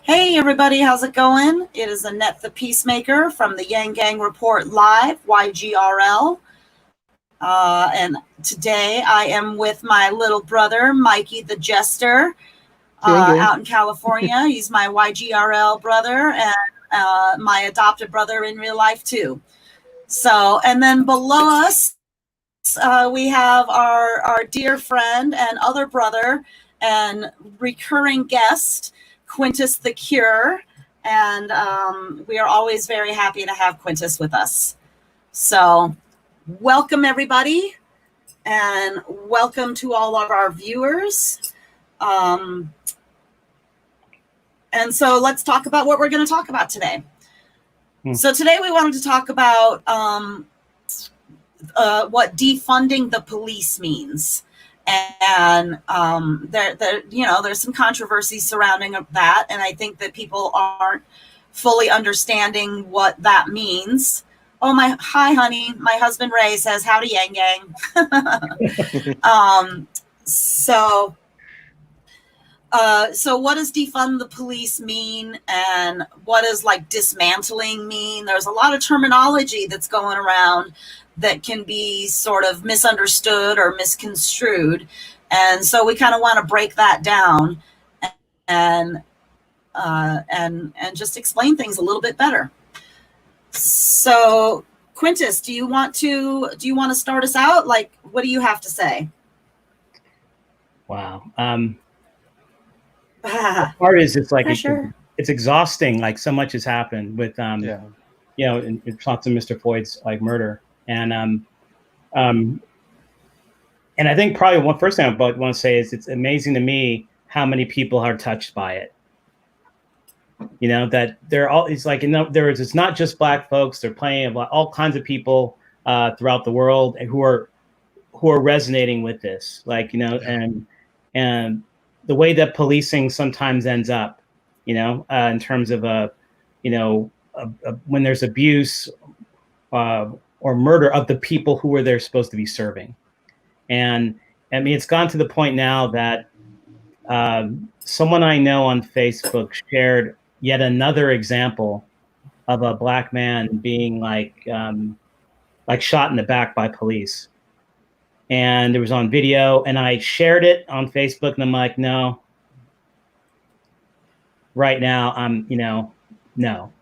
Hey everybody, how's it going? It is Annette the Peacemaker from the Yang Gang Report Live, YGRL. And today I am with my little brother, Mikey the Jester, out in California. He's my YGRL brother and my adopted brother in real life too. So, and then below us, we have our dear friend and other brother and recurring guest, Quintus the Cure, and we are always very happy to have Quintus with us. So welcome everybody, and welcome to all of our viewers. And so let's talk about what we're going to talk about today. So today we wanted to talk about what defunding the police means. And there's some controversy surrounding that, and I think that people aren't fully understanding what that means. Oh, hi honey, my husband Ray says howdy Yang Gang. So what does defund the police mean, and what does like dismantling mean? There's a lot of terminology that's going around that can be sort of misunderstood or misconstrued. And so we kind of want to break that down and just explain things a little bit better. So Quintus, do you want to start us out? Like, what do you have to say? Wow. The part is it's like it's exhausting. Like so much has happened with in response to Mr. Floyd's like murder. And I think probably one first thing I want to say is it's amazing to me how many people are touched by it. You know, that they're all, it's like, it's not just Black folks, they're plenty of all kinds of people throughout the world who are resonating with this. Like, and the way that policing sometimes ends up, in terms of when there's abuse, or murder of the people who were they're supposed to be serving. And I mean, it's gone to the point now that someone I know on Facebook shared yet another example of a Black man being like shot in the back by police. And it was on video, and I shared it on Facebook, and I'm like, no, right now no,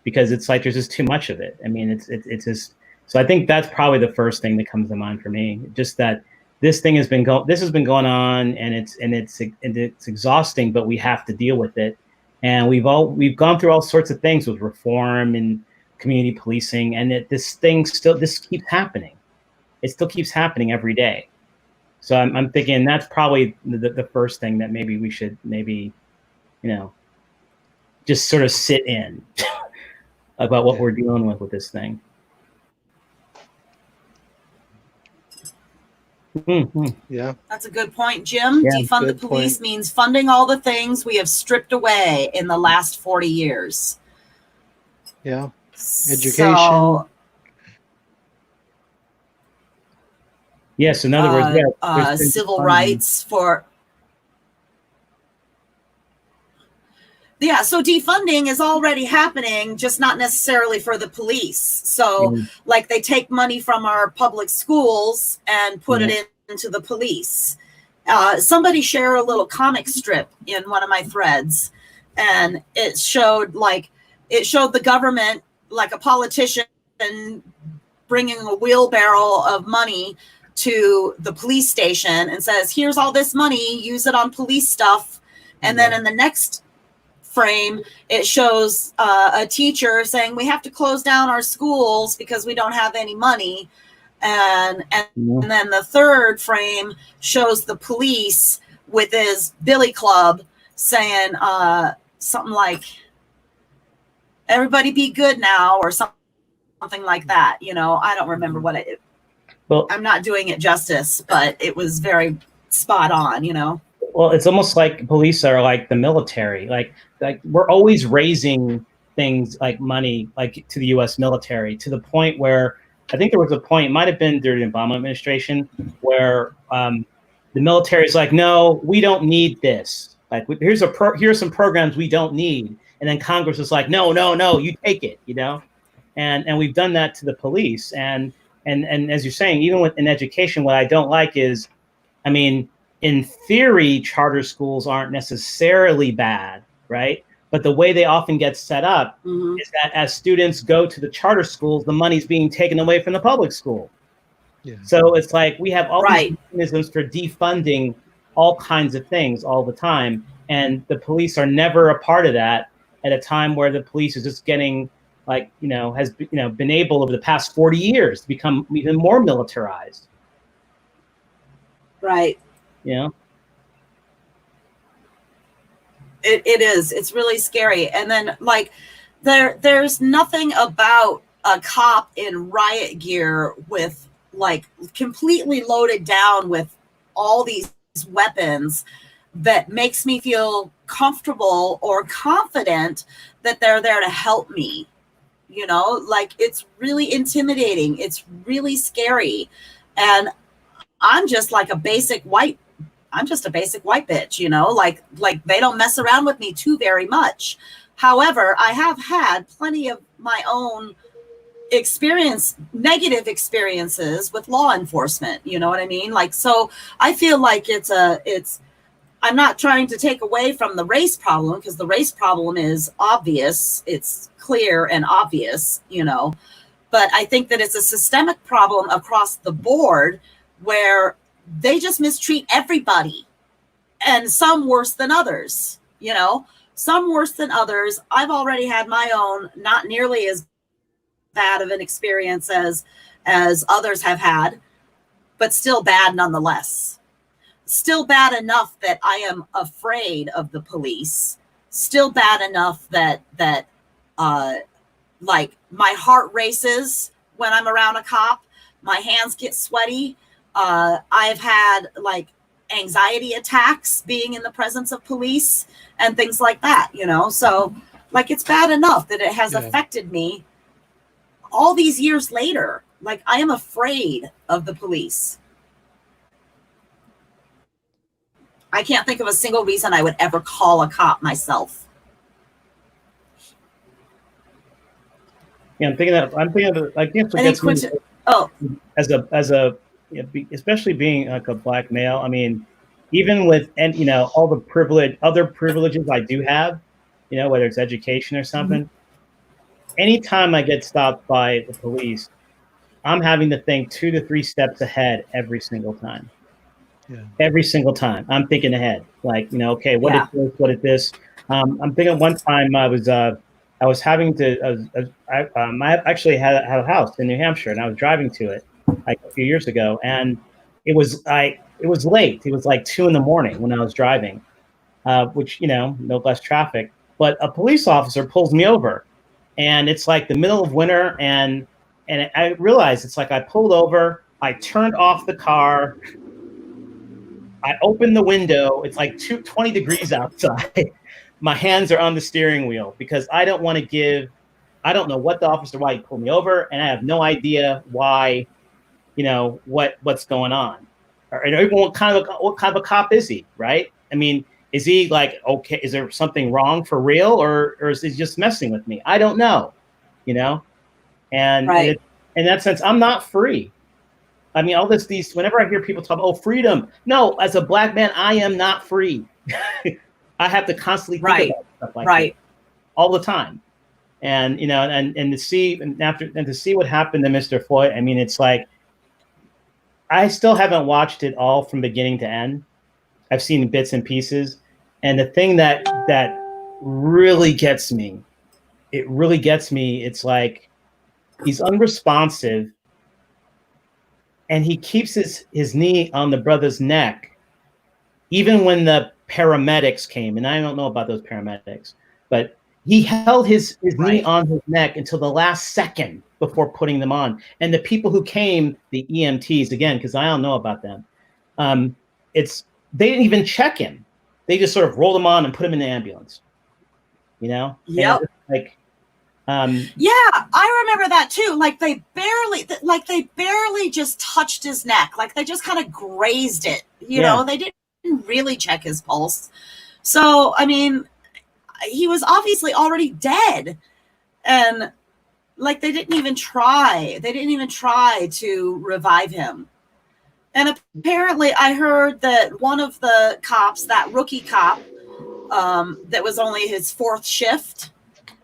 because it's like there's just too much of it. I mean, it's just. So I think that's probably the first thing that comes to mind for me. Just that this has been going on, and it's exhausting, but we have to deal with it. And we've gone through all sorts of things with reform and community policing, and this keeps happening. It still keeps happening every day. So I'm thinking that's probably the first thing that maybe we should just sort of sit in about what we're dealing with this thing. Yeah, that's a good point, Jim. Yeah, defund the police means funding all the things we have stripped away in the last 40 years. Yeah, education. Yes, in other words, civil rights for. Yeah, so defunding is already happening, just not necessarily for the police. So like they take money from our public schools and put it into the police. Somebody shared a little comic strip in one of my threads, and it showed the government, like a politician, bringing a wheelbarrow of money to the police station and says, here's all this money, use it on police stuff. And then in the next frame, it shows a teacher saying we have to close down our schools because we don't have any money, and then the third frame shows the police with his billy club saying something like everybody be good now, or something like that. I don't remember what it. Well, I'm not doing it justice, but it was very spot on. Well, it's almost like police are like the military. Like we're always raising things like money, like to the U.S. military, to the point where I think there was a point, it might have been during the Obama administration, where the military is like, no, we don't need this. Like, here's some programs we don't need. And then Congress is like, no, you take it, you know? And we've done that to the police. And as you're saying, even in education, what I don't like is, I mean, in theory, charter schools aren't necessarily bad, right? But the way they often get set up is that as students go to the charter schools, the money's being taken away from the public school. Yeah. So it's like we have all these mechanisms for defunding all kinds of things all the time. And the police are never a part of that at a time where the police is just getting, like, has been able over the past 40 years to become even more militarized. Right. You know? It is. It's really scary. And then, like, there's nothing about a cop in riot gear with, like, completely loaded down with all these weapons that makes me feel comfortable or confident that they're there to help me. You know, like, it's really intimidating. It's really scary. And I'm just like a basic white bitch, you know, like they don't mess around with me too very much. However, I have had plenty of my own negative experiences with law enforcement. You know what I mean? Like, so I feel like I'm not trying to take away from the race problem, because the race problem is obvious. It's clear and obvious, you know, but I think that it's a systemic problem across the board where they just mistreat everybody, and some worse than others, you know, some worse than others. I've already had my own, not nearly as bad of an experience as others have had, but still bad nonetheless. Still bad enough that I am afraid of the police. Still bad enough that like, my heart races when I'm around a cop. My hands get sweaty. I've had, like, anxiety attacks being in the presence of police and things like that, you know? So, like, it's bad enough that it has affected me all these years later. Like, I am afraid of the police. I can't think of a single reason I would ever call a cop myself. Yeah, I'm thinking of, I guess what gets me, as a especially being like a black male. I mean, even with, and all the other privileges I do have, whether it's education or something, anytime I get stopped by the police, I'm having to think 2 to 3 steps ahead every single time. Yeah. Every single time I'm thinking ahead, like, okay, what is this? What is this? I'm thinking one time I was having to, I actually had a house in New Hampshire, and I was driving to it like a few years ago, and it was late. It was like 2 a.m. when I was driving, which, no less traffic, but a police officer pulls me over, and it's like the middle of winter, and I realized it's like I pulled over, I turned off the car, I opened the window, it's like 20 degrees outside. My hands are on the steering wheel because I don't want to I don't know what the officer, why he pulled me over, and I have no idea why, what's going on. Or what kind of a cop is he, right? I mean, is he like, okay, is there something wrong for real, or is he just messing with me? I don't know, and in that sense, I'm not free. I mean, whenever I hear people talk, oh, freedom. No, as a black man, I am not free. I have to constantly think about stuff like that all the time. And, and to see, to see what happened to Mr. Floyd, I mean, it's like, I still haven't watched it all from beginning to end. I've seen bits and pieces. And the thing that really gets me, it's like, he's unresponsive, and he keeps his knee on the brother's neck, even when the paramedics came. And I don't know about those paramedics, but he held his knee on his neck until the last second before putting them on. And the people who came, the EMTs, again, because I don't know about them, they didn't even check him. They just sort of rolled him on and put him in the ambulance. Yep. Like, yeah, I remember that too. Like, they barely just touched his neck. Like, they just kind of grazed it. You know, they didn't really check his pulse. So, I mean, he was obviously already dead. And like, they didn't even try. They didn't even try to revive him. And apparently I heard that one of the cops, that rookie cop, that was only his 4th shift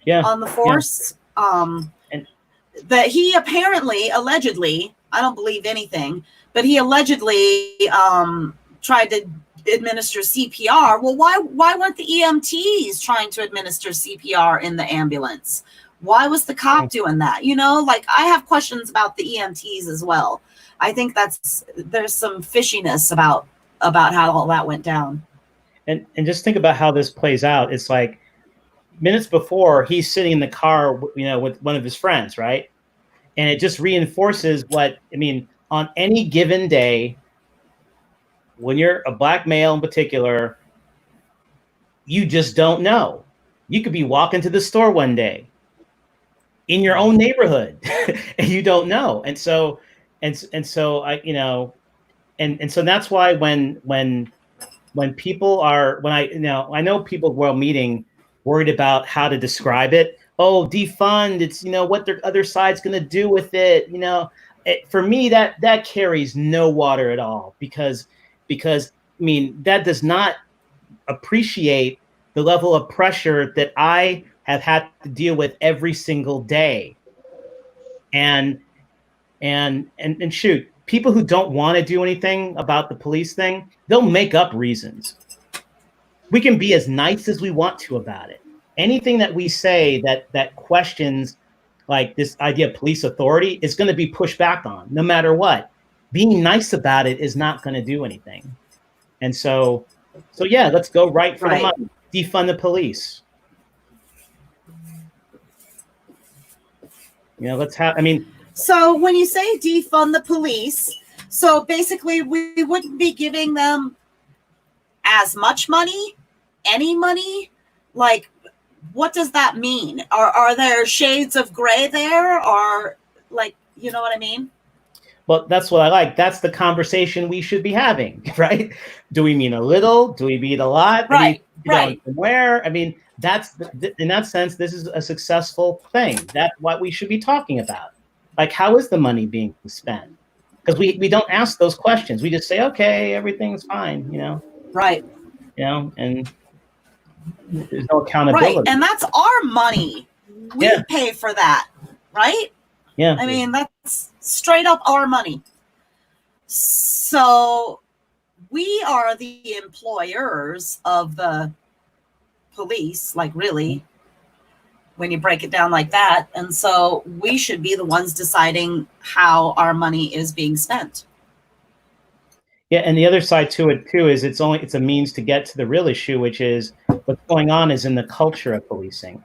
on the force, that he apparently, allegedly, I don't believe anything, but he allegedly tried to administer CPR. Well, why weren't the EMTs trying to administer CPR in the ambulance? Why was the cop doing that? You know, like, I have questions about the EMTs as well. I think there's some fishiness about how all that went down. And just think about how this plays out. It's like minutes before, he's sitting in the car, you know, with one of his friends, right? And it just reinforces what, I mean, on any given day, when you're a black male in particular, you just don't know. You could be walking to the store one day in your own neighborhood and you don't know. And so I, you know, and so that's why when people are, when I know people were meeting worried about how to describe it. Oh, defund, it's, you know, what the other side's going to do with it. You know, for me, that carries no water at all, because I mean, that does not appreciate the level of pressure that I have had to deal with every single day. And shoot, people who don't want to do anything about the police thing, they'll make up reasons. We can be as nice as we want to about it. Anything that we say that questions like this idea of police authority is going to be pushed back on, no matter what. Being nice about it is not going to do anything. And so yeah, let's go right for the money. Defund the police. You know, let's have, I mean. So when you say defund the police, so basically we wouldn't be giving them as much money, any money? Like, what does that mean? Are there shades of gray there? Or, like, you know what I mean? Well, that's what I like. That's the conversation we should be having, right? Do we mean a little? Do we mean a lot? Right, right. Where? I mean, that's in that sense, this is a successful thing. That's what we should be talking about. Like, how is the money being spent? Because we don't ask those questions. We just say, okay, everything's fine, you know? Right. You know, and there's no accountability. Right, and that's our money. We pay for that, right? Yeah. I mean, that's straight up our money. So we are the employers of the police, like, really, when you break it down like that. And so we should be the ones deciding how our money is being spent. Yeah, and the other side to it too is it's a means to get to the real issue, which is what's going on is in the culture of policing.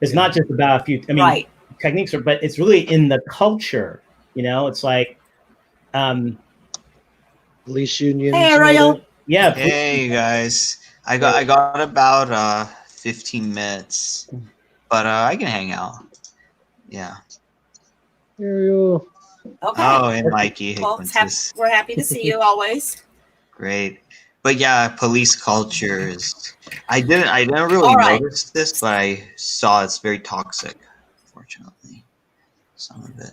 It's not just about a few, I mean, techniques, but it's really in the culture. You know, it's like police unions. Hey, Ariel. Yeah. Hey, you guys. I got about 15 minutes, but I can hang out. Yeah. Ariel. Okay. Oh, and Mikey. Hey, well, we're happy to see you always. Great. But yeah, police cultures. I didn't really notice this, but I saw it's very toxic, fortunately. Some of it.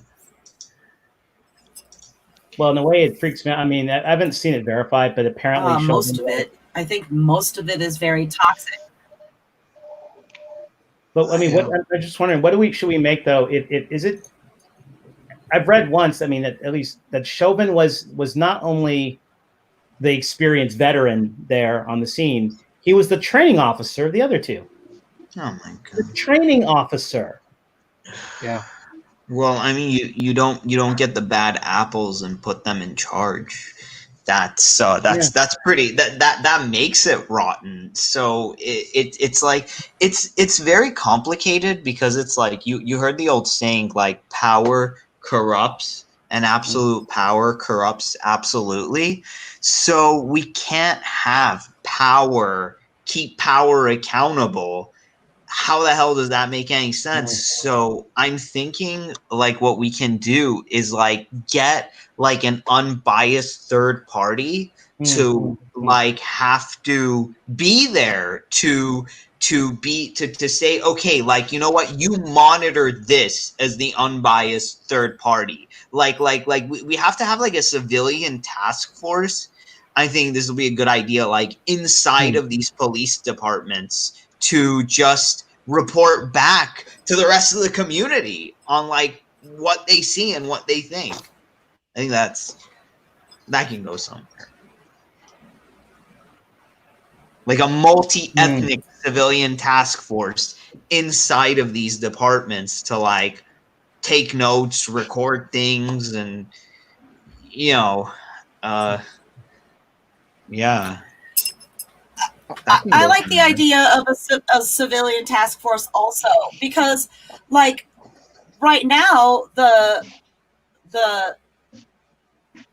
Well, in a way, it freaks me out. I mean, I haven't seen it verified, but apparently most of it. I think most of it is very toxic. But I mean, I'm just wondering, what should we make though? Is it? I've read once. I mean, at least that Chauvin was not only the experienced veteran there on the scene, he was the training officer of the other two. Oh my god! The training officer. Yeah. Well, I mean, you don't get the bad apples and put them in charge. That's pretty that makes it rotten. So it's like it's very complicated, because it's like you heard the old saying, like, power corrupts and absolute power corrupts absolutely. So we can't have power keep power accountable. how the hell does that make any sense? So I'm thinking like what we can do is like get like an unbiased third party to like have to be there to say, okay, like, you know what, you monitor this as the unbiased third party. Like we have to have like a civilian task force. I think this will be a good idea, like inside of these police departments, to just report back to the rest of the community on like what they see and what they think. I think that can go somewhere. Like a multi-ethnic civilian task force inside of these departments to like take notes, record things, and yeah. I like the idea of a civilian task force also, because like right now the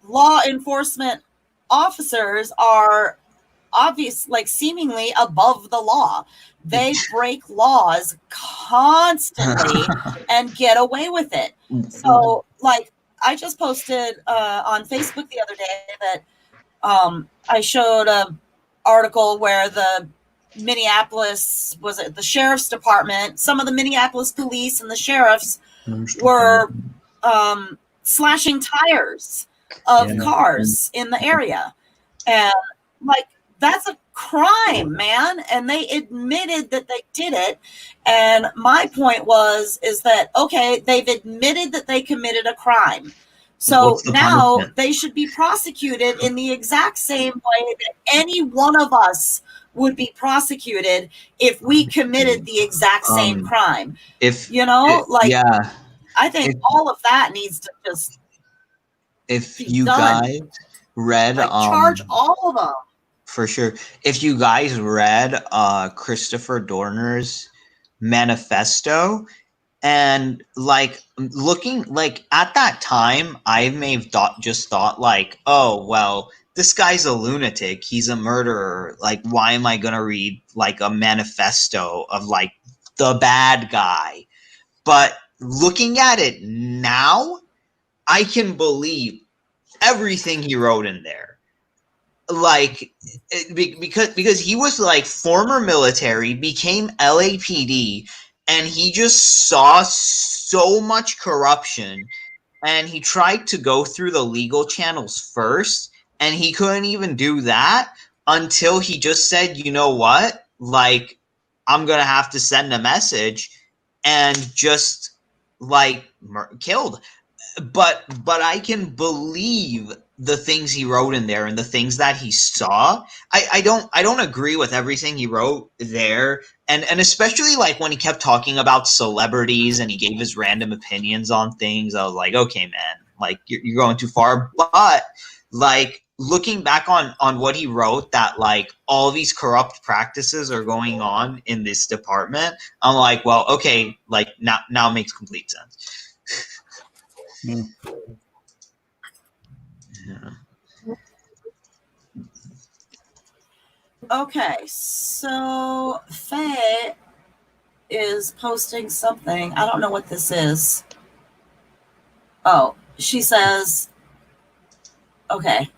law enforcement officers are like seemingly above the law. They break laws constantly and get away with it. So like I just posted on Facebook the other day that I showed a article where the Minneapolis, was it the sheriff's department, some of the Minneapolis police and the sheriffs were slashing tires of cars in the area. And like, that's a crime, man. And they admitted that they did it. And my point is that, okay, they've admitted that they committed a crime. So now they should be prosecuted in the exact same way that any one of us would be prosecuted if we committed the exact same crime. I think all of that needs to just if you guys read charge all of them. For sure. If you guys read Christopher Dorner's manifesto, and like looking like at that time, I may have thought like, oh well, this guy's a lunatic, he's a murderer, like why am I gonna read like a manifesto of like the bad guy? But looking at it now, I can believe everything he wrote in there. Like because he was like former military, became LAPD, and he just saw so much corruption, and he tried to go through the legal channels first, and he couldn't even do that until he just said, you know what, like I'm gonna have to send a message, and just like killed. But I can believe the things he wrote in there and the things that he saw. I don't agree with everything he wrote there, and especially like when he kept talking about celebrities and he gave his random opinions on things. I was like, okay, man, like you're going too far. But like looking back on what he wrote, that like all these corrupt practices are going on in this department, I'm like, well, okay, like now it makes complete sense. Yeah. Okay, so Faye is posting something. I don't know what this is. Oh, she says, okay,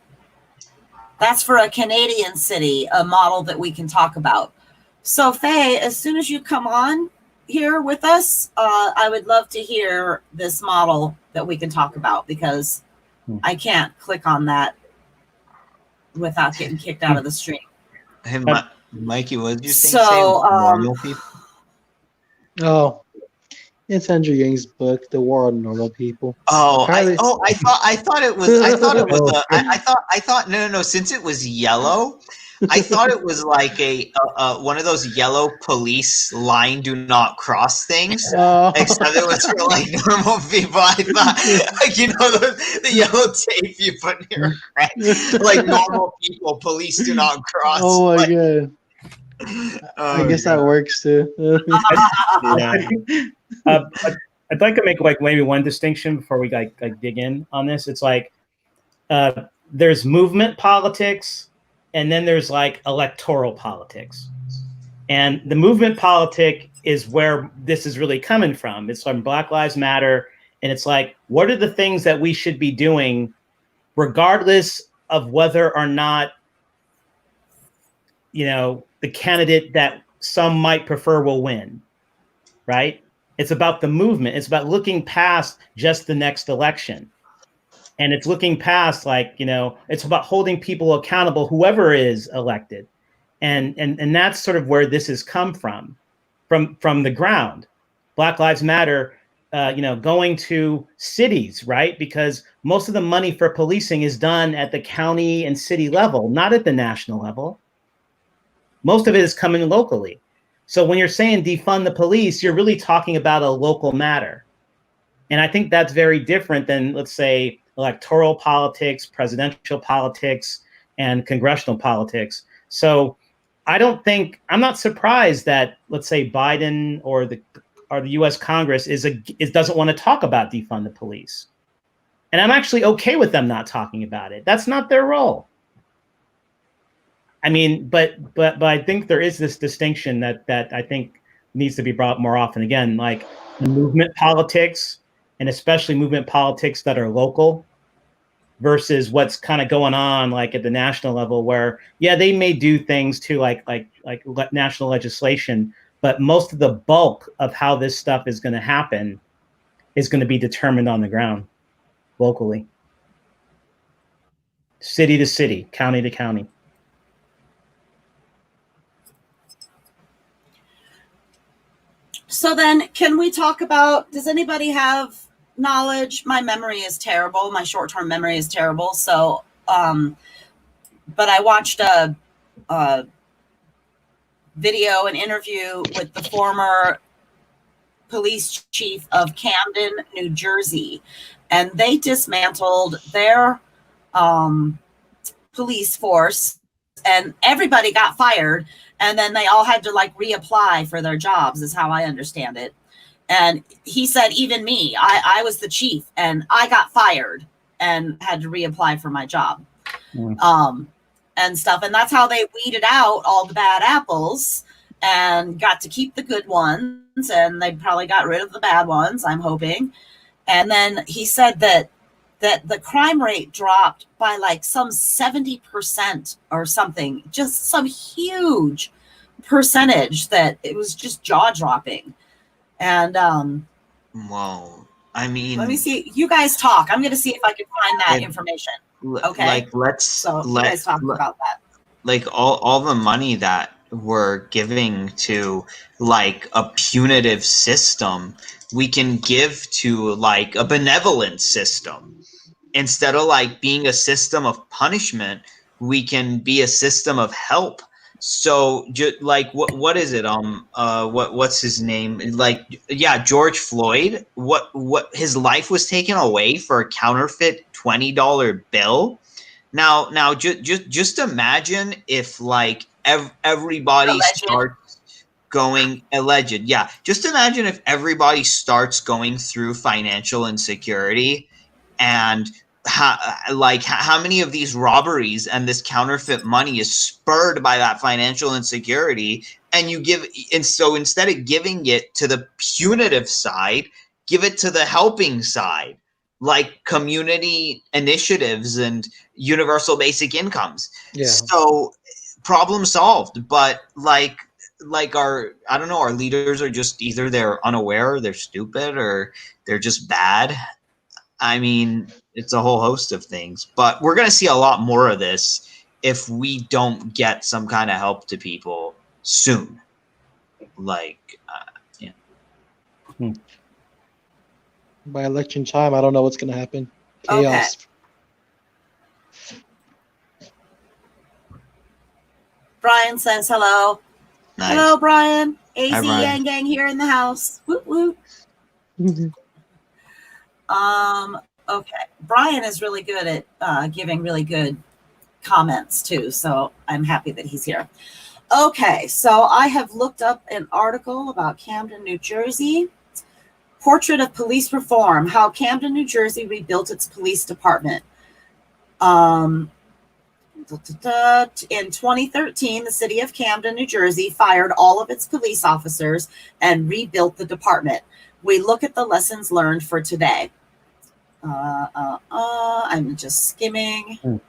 that's for a Canadian city, a model that we can talk about. So Faye, as soon as you come on here with us, I would love to hear this model that we can talk about, because I can't click on that without getting kicked out of the stream. Hey, Mikey, what did you think? So, normal people? Oh, it's Andrew Yang's book, The War on Normal People. Oh, I thought it was. I thought no. Since it was yellow, I thought it was like a one of those yellow police line do not cross things. Except it was for like normal people. I thought, like, you know, the yellow tape you put in your crack, like normal people, police do not cross. Oh my like, god! I guess that works too. I'd like to make like maybe one distinction before we like dig in on this. It's like there's movement politics, and then there's like electoral politics. And the movement politic is where this is really coming from. It's from Black Lives Matter, and it's like, what are the things that we should be doing, regardless of whether or not, you know, the candidate that some might prefer will win, right? It's about the movement. It's about looking past just the next election. And it's looking past, like, you know, it's about holding people accountable, whoever is elected. And that's sort of where this has come from the ground. Black Lives Matter, you know, going to cities, right? Because most of the money for policing is done at the county and city level, not at the national level. Most of it is coming locally. So when you're saying defund the police, you're really talking about a local matter. And I think that's very different than, let's say, electoral politics, presidential politics, and congressional politics. So I'm not surprised that, let's say, Biden or the U.S. Congress doesn't want to talk about defund the police. And I'm actually okay with them not talking about it. That's not their role. I mean, but I think there is this distinction that I think needs to be brought more often. Again, like the movement politics, and especially movement politics that are local, versus what's kind of going on like at the national level, where they may do things too, like national legislation, but most of the bulk of how this stuff is going to happen is going to be determined on the ground, locally, city to city, county to county. So then, can we talk about, does anybody have knowledge? My memory is terrible. My short-term memory is terrible. So, but I watched a video, an interview with the former police chief of Camden, New Jersey, and they dismantled their police force, and everybody got fired, and then they all had to like reapply for their jobs, is how I understand it. And he said, even me, I was the chief and I got fired and had to reapply for my job. And stuff. And that's how they weeded out all the bad apples and got to keep the good ones. And they probably got rid of the bad ones, I'm hoping. And then he said that the crime rate dropped by like some 70% or something, just some huge percentage, that it was just jaw-dropping. And Whoa, I mean, let me see. You guys talk. I'm going to see if I can find that information. Okay. Like let's talk about that. Like all the money that we're giving to like a punitive system, we can give to like a benevolent system. Instead of like being a system of punishment, we can be a system of help. So like what is it? What's his name? Like, yeah, George Floyd. What his life was taken away for a counterfeit $20 bill. Now just imagine if like everybody starts going alleged. Yeah, just imagine if everybody starts going through financial insecurity, and how many of these robberies and this counterfeit money is spurred by that financial insecurity, and so instead of giving it to the punitive side, give it to the helping side, like community initiatives and universal basic incomes. Yeah. So problem solved. But like our leaders are just either they're unaware, they're stupid, or they're just bad. I mean, it's a whole host of things, but we're going to see a lot more of this if we don't get some kind of help to people soon. Like, yeah. By election time, I don't know what's going to happen. Chaos. Okay. Brian says hello. Nice. Hello, Brian. AZ Hi, Brian. Yang Gang here in the house. Woot woot. Okay. Brian is really good at giving really good comments too, so I'm happy that he's here. Okay, so I have looked up an article about Camden, New Jersey. Portrait of Police Reform, How Camden, New Jersey Rebuilt Its Police Department. In 2013, the city of Camden, New Jersey, fired all of its police officers and rebuilt the department. We look at the lessons learned for today. I'm just skimming.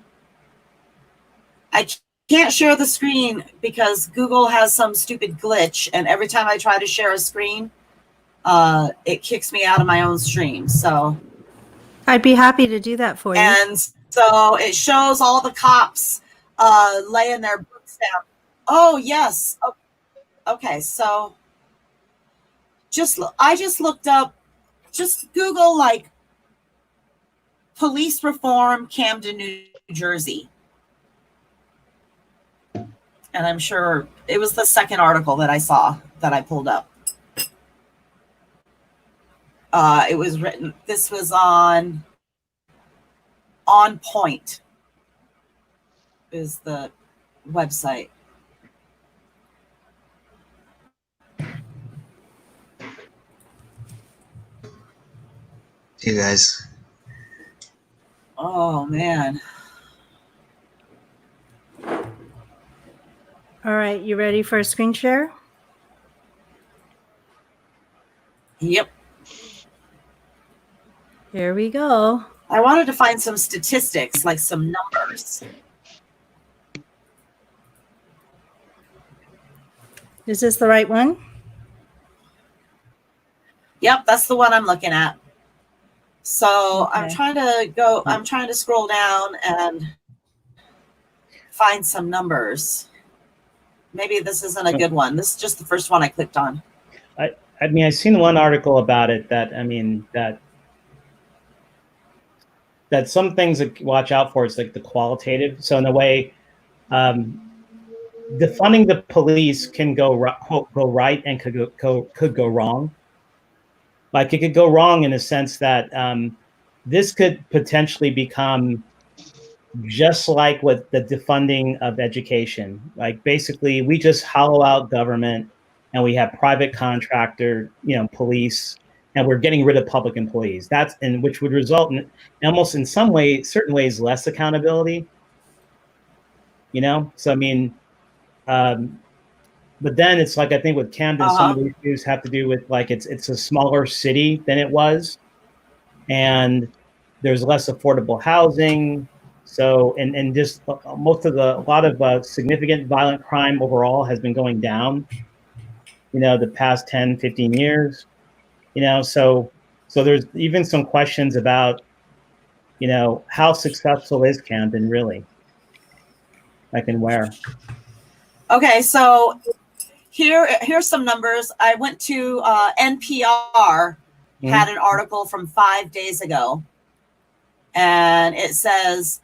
I can't share the screen because Google has some stupid glitch, and every time I try to share a screen, it kicks me out of my own stream. So I'd be happy to do that for you. And so it shows all the cops laying their boots down. Oh, yes. Okay, so I just looked up, just Google like police reform, Camden, New Jersey. And I'm sure it was the second article that I saw that I pulled up. It was written, this was on Point is the website. You guys. Oh, man. All right, you ready for a screen share? Yep. Here we go. I wanted to find some statistics, like some numbers. Is this the right one? Yep, that's the one I'm looking at. So Okay. I'm trying to scroll down and find some numbers. Maybe this isn't a good one. This is just the first one I clicked on. I mean, I've seen one article about it that some things to watch out for is like the qualitative. So in a way, defunding the police can go right and could go wrong. Like it could go wrong in a sense that this could potentially become just like with the defunding of education. Like basically, we just hollow out government and we have private contractor, police, and we're getting rid of public employees. Which would result in almost in some way, certain ways, less accountability. So I mean, but then it's like I think with Camden, some of the issues have to do with like it's a smaller city than it was, and there's less affordable housing. So and just a lot of significant violent crime overall has been going down. The past 10, 15 years. So there's even some questions about, how successful is Camden really? Like and where? Okay, so here's some numbers. I went to NPR, had an article from 5 days ago, and it says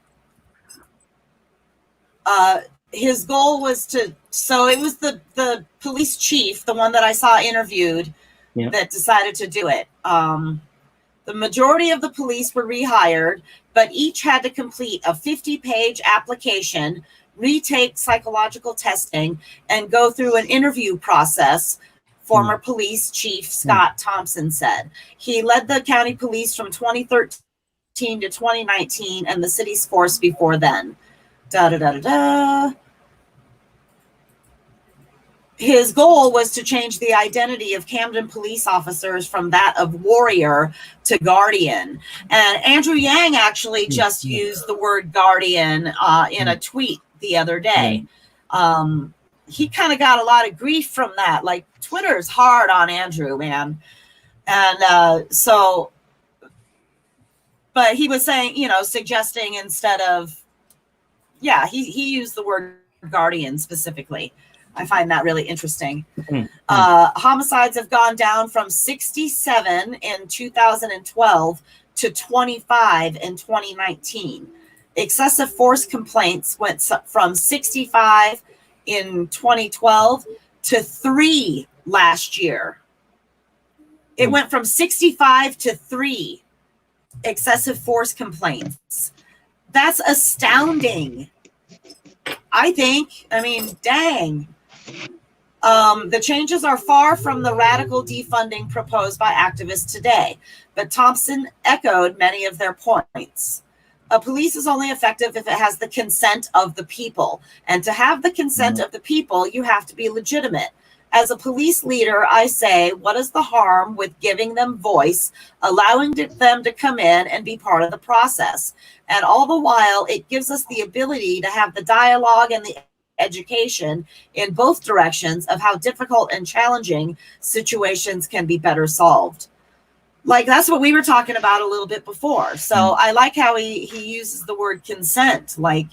his goal was so it was the police chief, the one that I saw interviewed, that decided to do it. The majority of the police were rehired, but each had to complete a 50-page application, retake psychological testing, and go through an interview process, former police chief Scott Thompson said. He led the county police from 2013 to 2019 and the city's force before then. His goal was to change the identity of Camden police officers from that of warrior to guardian. And Andrew Yang actually just used the word guardian in a tweet the other day. He kind of got a lot of grief from that. Like Twitter's hard on Andrew, man. And but he was saying, suggesting instead of, he used the word guardian specifically. I find that really interesting. Homicides have gone down from 67 in 2012 to 25 in 2019. Excessive force complaints went from 65 in 2012 to 3 last year. It went from 65 to 3 excessive force complaints. That's astounding. I think. I mean, dang. The changes are far from the radical defunding proposed by activists today, but Thompson echoed many of their points. A police is only effective if it has the consent of the people. And to have the consent of the people, you have to be legitimate. As a police leader, I say, what is the harm with giving them voice, allowing them to come in and be part of the process? And all the while, it gives us the ability to have the dialogue and the education in both directions of how difficult and challenging situations can be better solved. Like, that's what we were talking about a little bit before. So I like how he uses the word consent. Like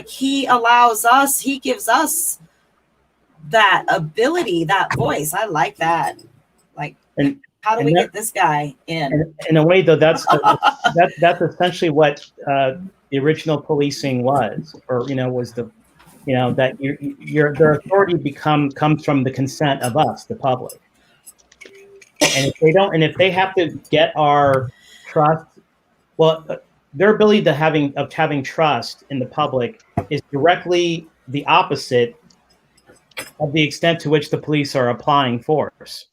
he allows us, he gives us that ability, that voice. I like that. Like, And how do we get this guy in? And in a way, though, that's essentially what the original policing was, or was the, that their authority comes from the consent of us, the public. And if they don't, and if they have to get our trust, well, their ability to having trust in the public is directly the opposite of the extent to which the police are applying force.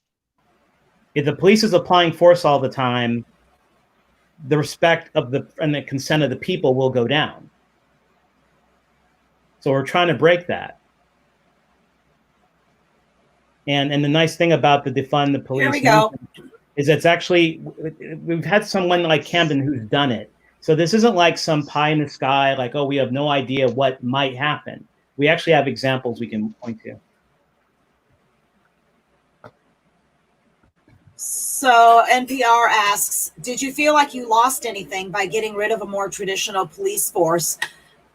If the police is applying force all the time, the respect of and the consent of the people will go down. So we're trying to break that. And the nice thing about the defund the police Here we go. is it's actually, we've had someone like Camden who's done it. So this isn't like some pie in the sky, like, oh, we have no idea what might happen. We actually have examples we can point to. So NPR asks, did you feel like you lost anything by getting rid of a more traditional police force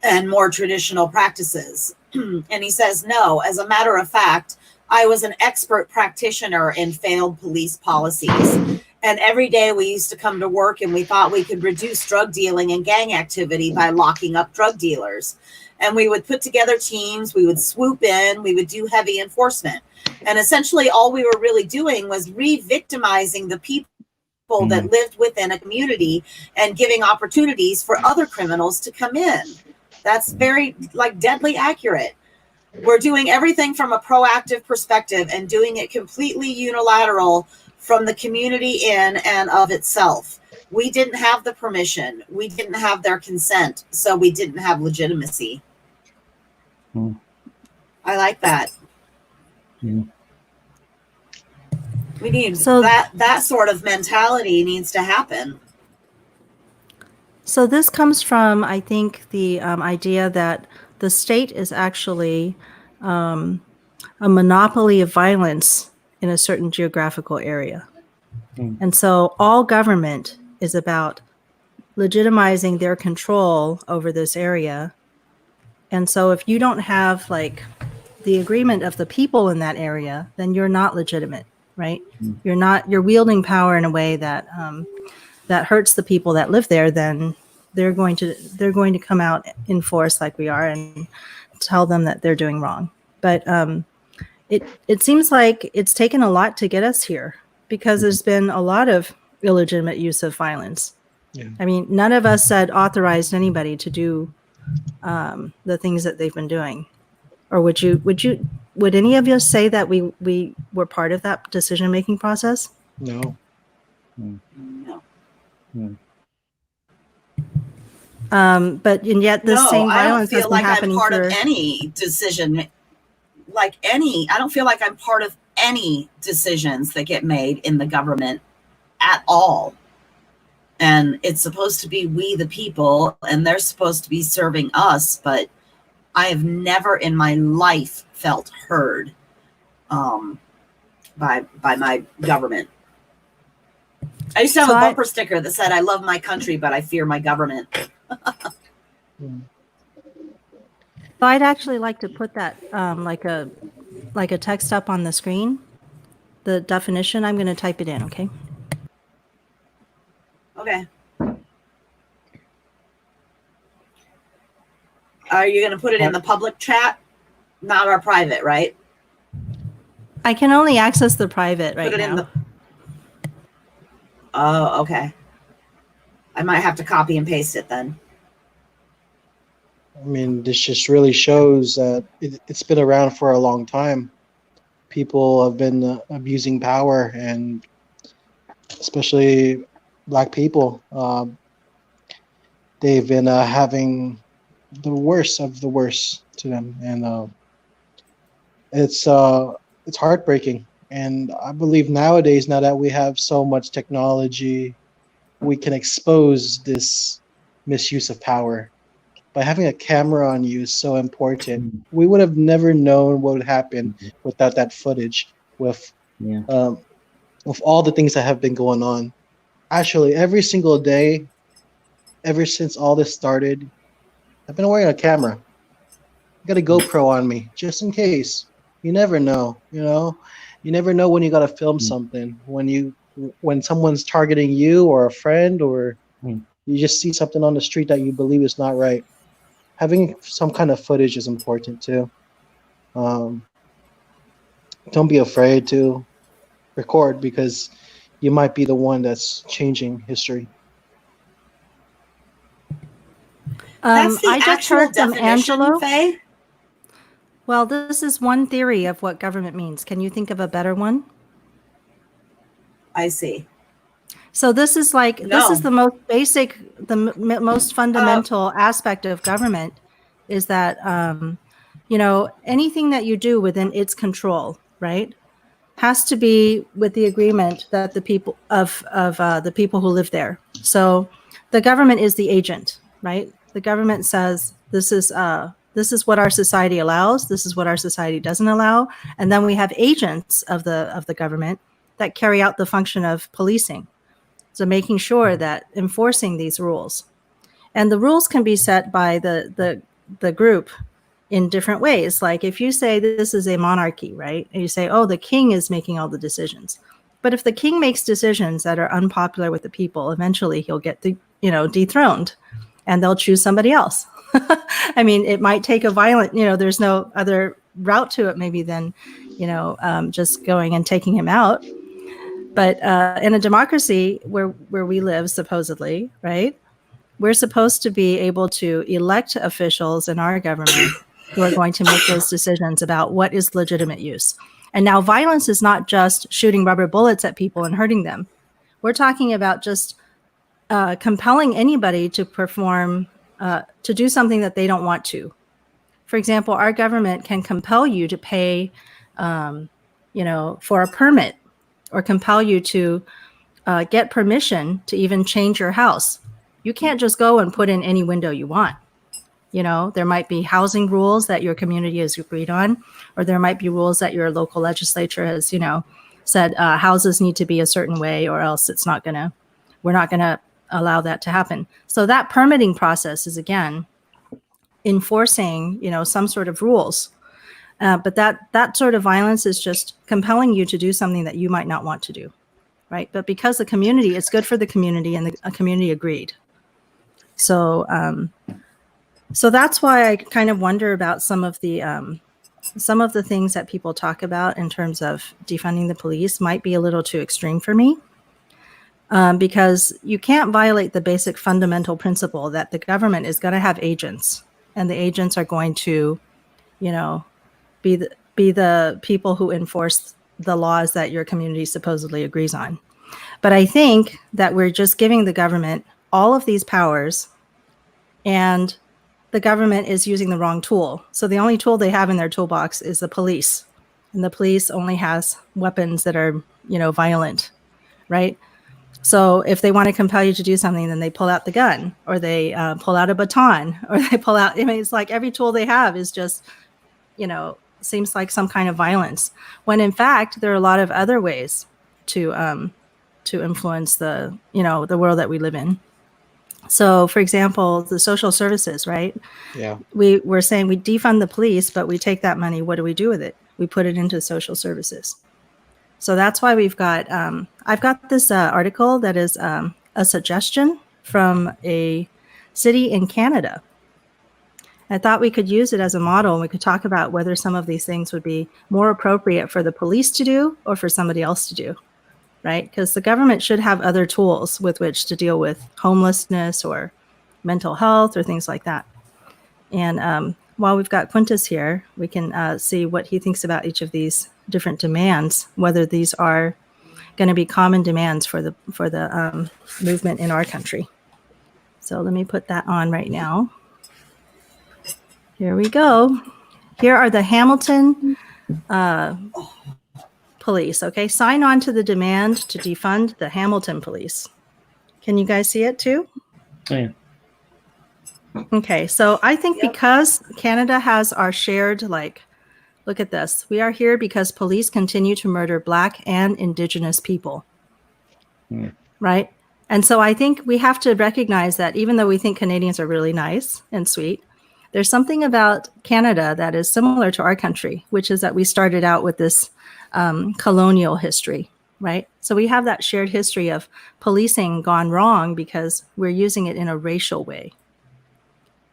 and more traditional practices? And he says, no. As a matter of fact, I was an expert practitioner in failed police policies. And every day we used to come to work and we thought we could reduce drug dealing and gang activity by locking up drug dealers. And we would put together teams, we would swoop in, we would do heavy enforcement. And essentially all we were really doing was re-victimizing the people that lived within a community and giving opportunities for other criminals to come in. That's very, deadly accurate. We're doing everything from a proactive perspective and doing it completely unilateral from the community in and of itself. We didn't have the permission. We didn't have their consent. So we didn't have legitimacy. I like that. We need that sort of mentality needs to happen. So this comes from, I think, the idea that the state is actually a monopoly of violence in a certain geographical area. And so all government is about legitimizing their control over this area. And so if you don't have the agreement of the people in that area, then you're not legitimate, right? You're wielding power in a way that that hurts the people that live there. Then they're going to come out in force like we are and tell them that they're doing wrong. But it seems like it's taken a lot to get us here because there's been a lot of illegitimate use of violence. Yeah. I mean, none of us had authorized anybody to do the things that they've been doing. Or would any of you say that we were part of that decision-making process? No. No. But and yet the same violence has been happening. I don't feel like I'm part of any decision. I don't feel like I'm part of any decisions that get made in the government at all. And it's supposed to be we the people, and they're supposed to be serving us, but I have never in my life felt heard by my government. I used to have a bumper sticker that said, I love my country, but I fear my government. So I'd actually like to put that like a text up on the screen. The definition, I'm going to type it in, okay? Okay. Are you going to put it in the public chat? Not our private, right? I can only access the private right now. Oh, okay. I might have to copy and paste it then. I mean, this just really shows that it's been around for a long time. People have been abusing power, and especially Black people. they've been having the worst of the worst to them, and it's heartbreaking. And I believe nowadays, now that we have so much technology, we can expose this misuse of power. By having a camera on you is so important. We would have never known what would happen without that footage. Yeah. With all the things that have been going on, actually, every single day, ever since all this started, I've been wearing a camera. I got a GoPro on me just in case. You never know, you know. You never know when you got to film something. When someone's targeting you or a friend, or you just see something on the street that you believe is not right. Having some kind of footage is important too. Don't be afraid to record, because you might be the one that's changing history. That's the I just actual heard from definition, Angelo. Faye. Well, this is one theory of what government means. Can you think of a better one? I see. So this is like, this is No. the most basic, the most fundamental aspect of government is that, you know, anything that you do within its control, right, has to be with the agreement that the people of the people who live there. So the government is the agent, right? The government says this is what our society allows. This is what our society doesn't allow. And then we have agents of the government that carry out the function of policing. So making sure that enforcing these rules, and the rules can be set by the group in different ways. Like if you say this is a monarchy, right? And you say, oh, the king is making all the decisions. But if the king makes decisions that are unpopular with the people, eventually he'll get dethroned, and they'll choose somebody else. I mean, it might take a violent, there's no other route to it maybe than, just going and taking him out. But in a democracy where we live, supposedly, right, we're supposed to be able to elect officials in our government who are going to make those decisions about what is legitimate use. And now violence is not just shooting rubber bullets at people and hurting them. We're talking about just compelling anybody to perform, to do something that they don't want to. For example, our government can compel you to pay, for a permit, or compel you to get permission to even change your house. You can't just go and put in any window you want. There might be housing rules that your community has agreed on, or there might be rules that your local legislature has, said houses need to be a certain way, or else we're not gonna allow that to happen. So that permitting process is, again, enforcing, some sort of rules. But that sort of violence is just compelling you to do something that you might not want to do, right? But because it's good for the community, and the community agreed. So that's why I kind of wonder about some of the things that people talk about in terms of defunding the police might be a little too extreme for me, because you can't violate the basic fundamental principle that the government is going to have agents, and the agents are going to, be the people who enforce the laws that your community supposedly agrees on. But I think that we're just giving the government all of these powers, and the government is using the wrong tool. So the only tool they have in their toolbox is the police. And the police only has weapons that are, violent, right? So if they want to compel you to do something, then they pull out the gun, or they pull out a baton, or they pull out, it's like every tool they have is just, seems like some kind of violence. When in fact, there are a lot of other ways to influence the world that we live in. So, for example, the social services, right? Yeah. We're saying we defund the police, but we take that money. What do we do with it? We put it into social services. So that's why we've got, I've got this article that is a suggestion from a city in Canada. I thought we could use it as a model, and we could talk about whether some of these things would be more appropriate for the police to do or for somebody else to do, right? Because the government should have other tools with which to deal with homelessness or mental health or things like that. And while we've got Quintus here, we can see what he thinks about each of these different demands, whether these are going to be common demands for the movement in our country. So let me put that on right now. Here we go. Here are the Hamilton police. Okay, sign on to the demand to defund the Hamilton police. Can you guys see it too? Yeah. Okay, so I think because Canada has our shared, like, look at this. We are here because police continue to murder Black and Indigenous people. Right? And so I think we have to recognize that even though we think Canadians are really nice and sweet, there's something about Canada that is similar to our country, which is that we started out with this colonial history, right? So we have that shared history of policing gone wrong because we're using it in a racial way.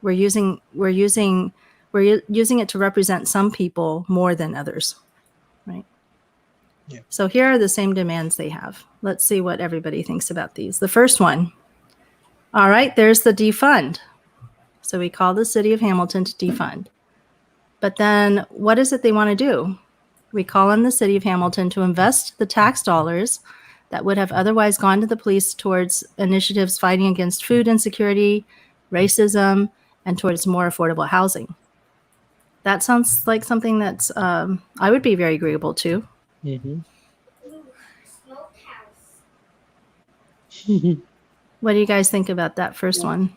We're using it to represent some people more than others, right? Yeah. So here are the same demands they have. Let's see what everybody thinks about these. The first one. All right, there's the defund. So we call the city of Hamilton to defund. But then what is it they want to do? We call on the city of Hamilton to invest the tax dollars that would have otherwise gone to the police towards initiatives fighting against food insecurity, racism, and towards more affordable housing. That sounds like something that's I would be very agreeable to. Mm-hmm. What do you guys think about that first one?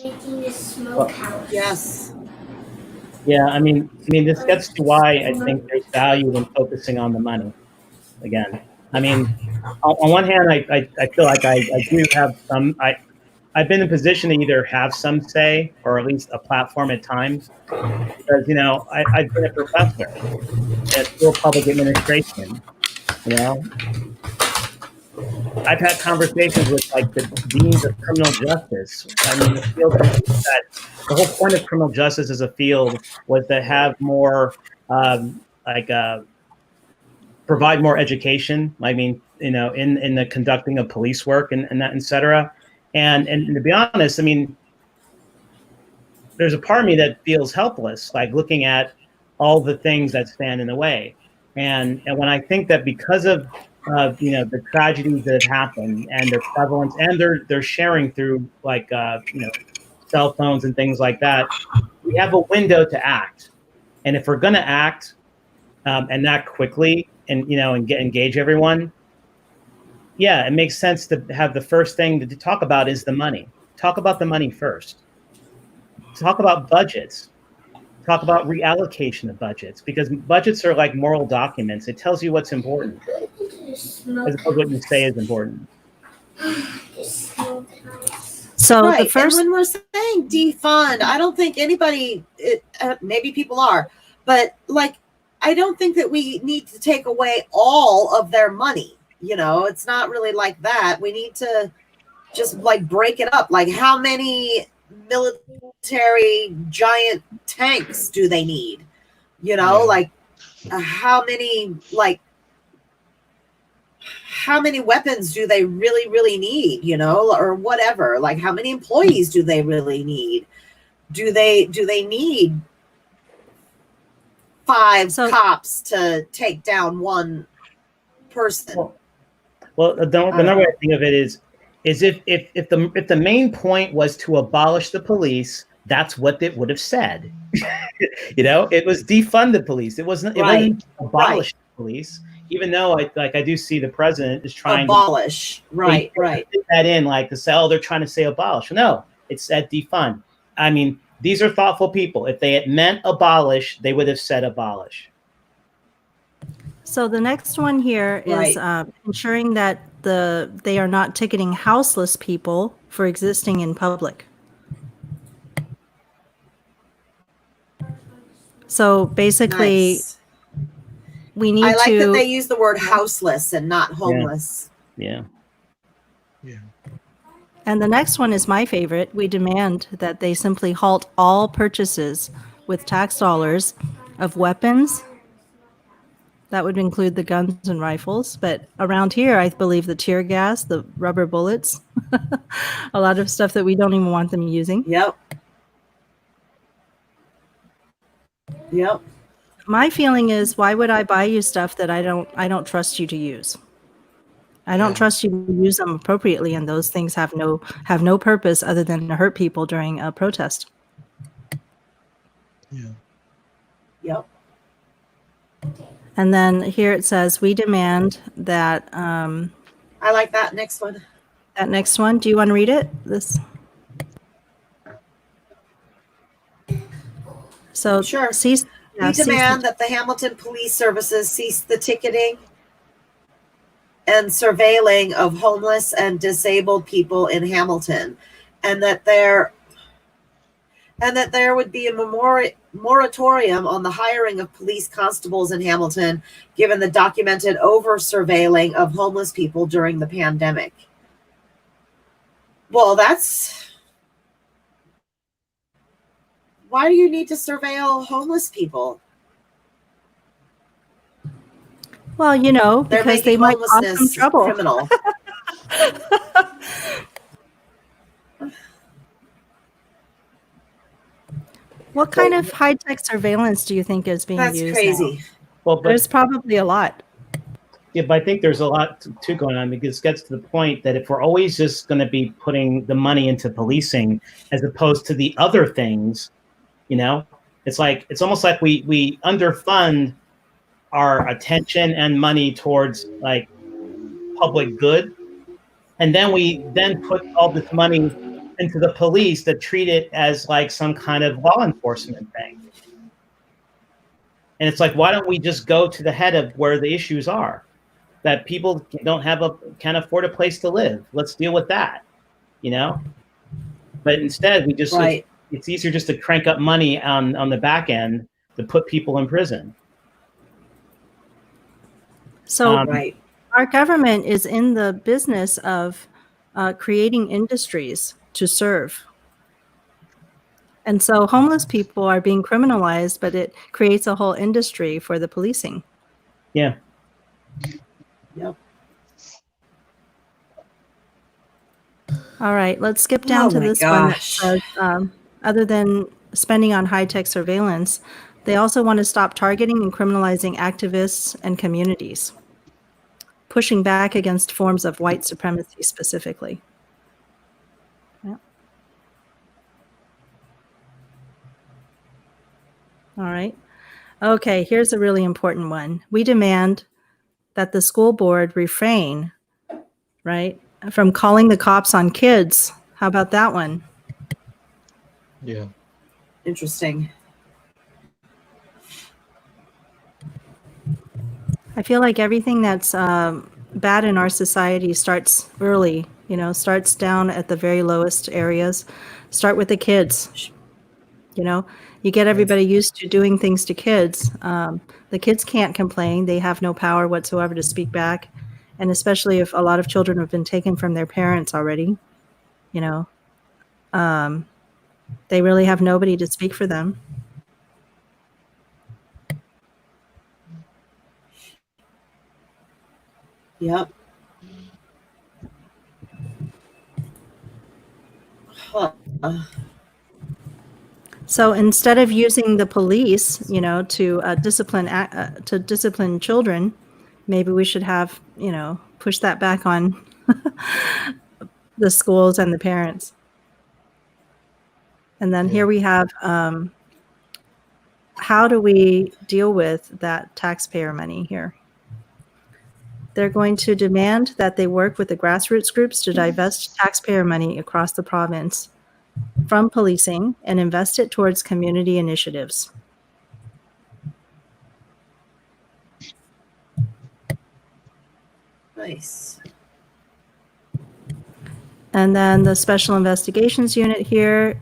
Making a smokehouse. Yes. Yeah, I mean, this gets to why I think there's value in focusing on the money. Again, I mean, on one hand, I feel like I do have some. I've been in a position to either have some say or at least a platform at times, because I've been a professor at school of public administration. I've had conversations with like the deans of criminal justice. I mean, the field that the whole point of criminal justice as a field was to have more, provide more education. I mean, in the conducting of police work and that, et cetera. And to be honest, I mean, there's a part of me that feels helpless, like looking at all the things that stand in the way. And when I think that because of the tragedies that have happened and their prevalence and their sharing through like cell phones and things like that, we have a window to act. And if we're going to act and act quickly and engage everyone, yeah, it makes sense to have the first thing to talk about is the money. Talk about the money first. Talk about budgets. Talk about reallocation of budgets, because budgets are like moral documents. It tells you what's important as opposed to what you say is important. So right. the first, and when we're saying defund, I don't think anybody, maybe people are, but like, I don't think that we need to take away all of their money. It's not really like that. We need to just like break it up. Like, how many military giant tanks do they need? Like how many weapons do they really need, or whatever? Like, how many employees do they really need? Do they need 5 cops to take down one person? Well, another way I think of it is if the main point was to abolish the police, that's what it would have said. It was defund the police. It wasn't abolish the police. Even though I do see the president is trying to abolish. Right. Put that in like to say, they're trying to say abolish. No, it said defund. I mean, these are thoughtful people. If they had meant abolish, they would have said abolish. So the next one here is ensuring that they are not ticketing houseless people for existing in public. So basically, we need to. I like that they use the word houseless and not homeless. Yeah. And the next one is my favorite. We demand that they simply halt all purchases with tax dollars of weapons. That would include the guns and rifles. But around here, I believe the tear gas, the rubber bullets, a lot of stuff that we don't even want them using. Yep. My feeling is, why would I buy you stuff that I don't trust you to use? I don't Yeah. trust you to use them appropriately, and those things have no purpose other than to hurt people during a protest. Yeah. Yep. And then here it says, we demand that I like that next one. that next one. Do you want to read it? This. So Sure. cease. We Yeah, cease demand that the Hamilton Police Services cease the ticketing and surveilling of homeless and disabled people in Hamilton, and that there would be a moratorium on the hiring of police constables in Hamilton, given the documented over-surveilling of homeless people during the pandemic. Well, why do you need to surveil homeless people? Well, you know, They're because making they might cause some homelessness trouble. criminal. What kind of high-tech surveillance do you think is being That's used crazy. now? Well, but There's probably a lot. yeah, but I think there's a lot too going on, because it gets to the point that if we're always just going to be putting the money into policing as opposed to the other things, you know, it's almost like we underfund our attention and money towards like public good, and then we put all this money into the police that treat it as like some kind of law enforcement thing. And it's like, why don't we just go to the head of where the issues are? That people can't afford a place to live. Let's deal with that, you know? But instead, we just, Right. it's easier just to crank up money on the back end to put people in prison. So Right. our government is in the business of creating industries to serve. And so homeless people are being criminalized, but it creates a whole industry for the policing. Yeah. Yep. All right, let's skip down to my this one that gosh. says, other than spending on high-tech surveillance, they also want to stop targeting and criminalizing activists and communities, pushing back against forms of white supremacy specifically. Yeah. All right. Okay, here's a really important one. We demand that the school board refrain, right, from calling the cops on kids. How about that one? Yeah. Interesting. I feel like everything that's bad in our society starts early, you know, starts down at the very lowest areas. Start with the kids. You know, you get everybody used to doing things to kids. The kids can't complain. They have no power whatsoever to speak back. And especially if a lot of children have been taken from their parents already, you know, they really have nobody to speak for them. Yep. Huh. So instead of using the police, you know, to discipline children, maybe we should have, you know, push that back on the schools and the parents. And then here we have, how do we deal with that taxpayer money here? They're going to demand that they work with the grassroots groups to divest taxpayer money across the province from policing and invest it towards community initiatives. Nice. And then the Special Investigations Unit here,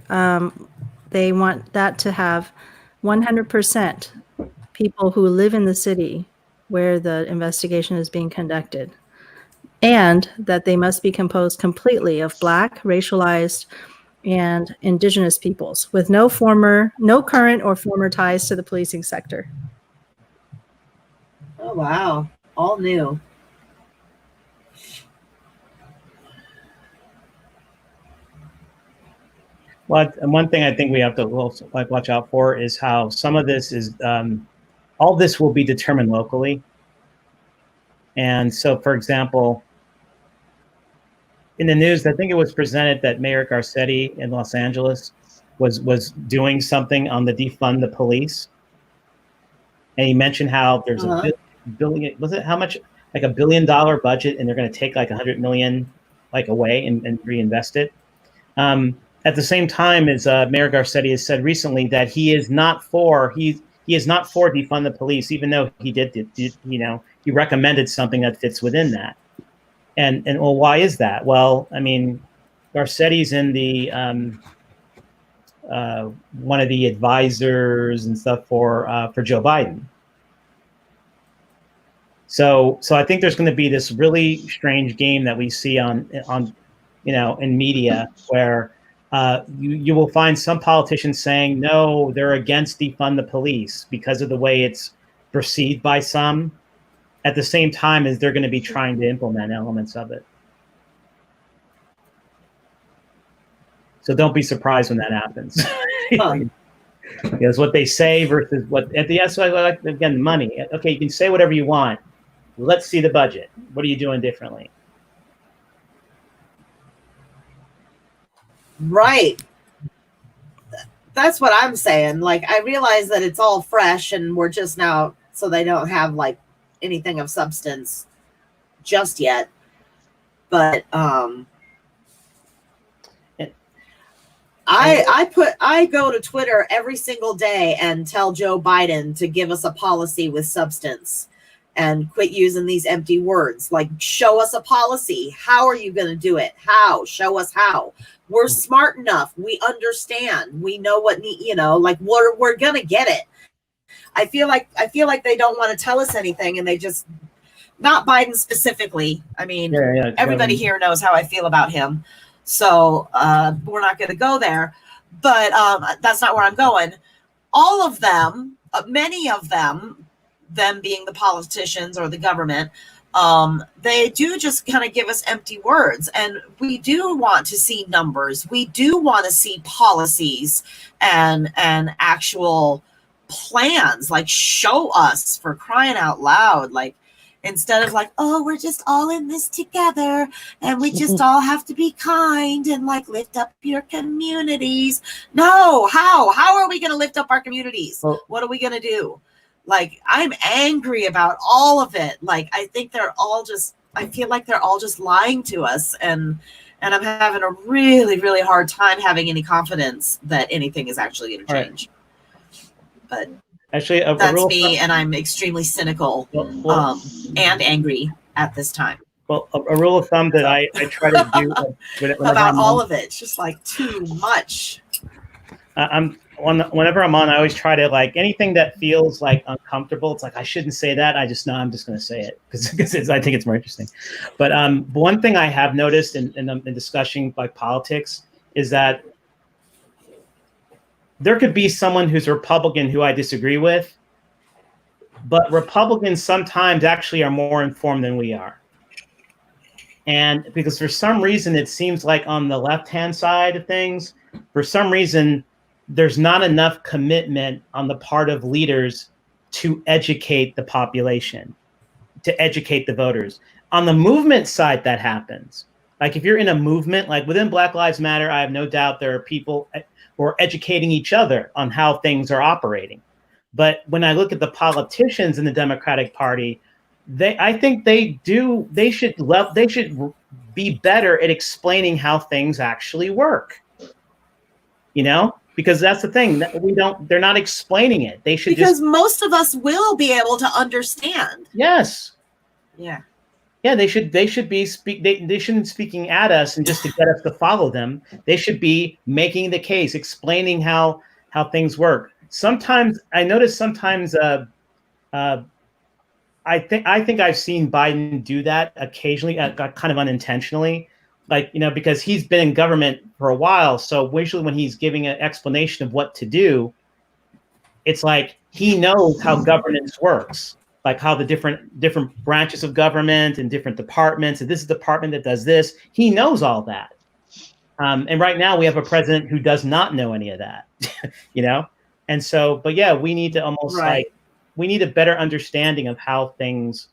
they want that to have 100% people who live in the city where the investigation is being conducted, and that they must be composed completely of Black, racialized, and Indigenous peoples with no current or former ties to the policing sector. Oh, wow. All new. Well, and one thing I think we have to watch out for is how some of this is, all this will be determined locally. And so, for example, in the news, I think it was presented that Mayor Garcetti in Los Angeles was doing something on the defund the police, and he mentioned how there's a billion, was it how much, like $1 billion budget, and they're going to take like 100 million like away and reinvest it. At the same time, as Mayor Garcetti has said recently, that he is not for defund the police, even though he he recommended something that fits within that. And well, why is that? Well, I mean, Garcetti's in the one of the advisors and stuff for Joe Biden. So I think there's going to be this really strange game that we see on in media where you will find some politicians saying no, they're against defund the police because of the way it's perceived by some, at the same time as they're going to be trying to implement elements of it. So don't be surprised when that happens. It's what they say versus what at the end. So like, again, money. Okay, you can say whatever you want. Let's see the budget. What are you doing differently? Right. That's what I'm saying. Like, I realize that it's all fresh and we're just now, so they don't have like anything of substance just yet. But I go to Twitter every single day and tell Joe Biden to give us a policy with substance and quit using these empty words. Like, show us a policy. How are you going to do it? How? Show us how. We're smart enough. We understand. We know what like we're going to get it. I feel like they don't want to tell us anything, and they just, not Biden specifically. I mean, everybody here knows how I feel about him. So we're not going to go there, but that's not where I'm going. All of them, many of them being the politicians or the government, they do just kind of give us empty words. And we do want to see numbers. We do want to see policies and actual plans, like show us, for crying out loud. Like, instead of like, oh, we're just all in this together and we just all have to be kind and like lift up your communities. No, how are we going to lift up our communities? What are we going to do? Like, I'm angry about all of it. Like, I think I feel like they're all just lying to us, and I'm having a really, really hard time having any confidence that anything is actually going to change. But actually, that's me, and I'm extremely cynical and angry at this time. Well, a rule of thumb that I try to do about all of it. It's just like too much. Whenever I'm on, I always try to, like, anything that feels like uncomfortable. It's like, I shouldn't say that. I'm just going to say it because I think it's more interesting. But one thing I have noticed in discussing like politics is that there could be someone who's a Republican who I disagree with, but Republicans sometimes actually are more informed than we are. And because for some reason, it seems like on the left-hand side of things, for some reason, there's not enough commitment on the part of leaders to educate the population, to educate the voters. On the movement side, that happens. Like, if you're in a movement, like within Black Lives Matter, I have no doubt there are people who are educating each other on how things are operating. But when I look at the politicians in the Democratic Party, I think they should be better at explaining how things actually work. Because that's the thing, that they're not explaining it. They should, because most of us will be able to understand. Yes. Yeah. Yeah, they shouldn't be speaking at us and just to get us to follow them. They should be making the case, explaining how things work. Sometimes I notice I think I've seen Biden do that occasionally, kind of unintentionally, like, because he's been in government for a while. So usually when he's giving an explanation of what to do, it's like he knows how governance works. Like how the different branches of government and different departments, and this is the department that does this. He knows all that. And right now we have a president who does not know any of that, And so, but yeah, we need to almost we need a better understanding of how things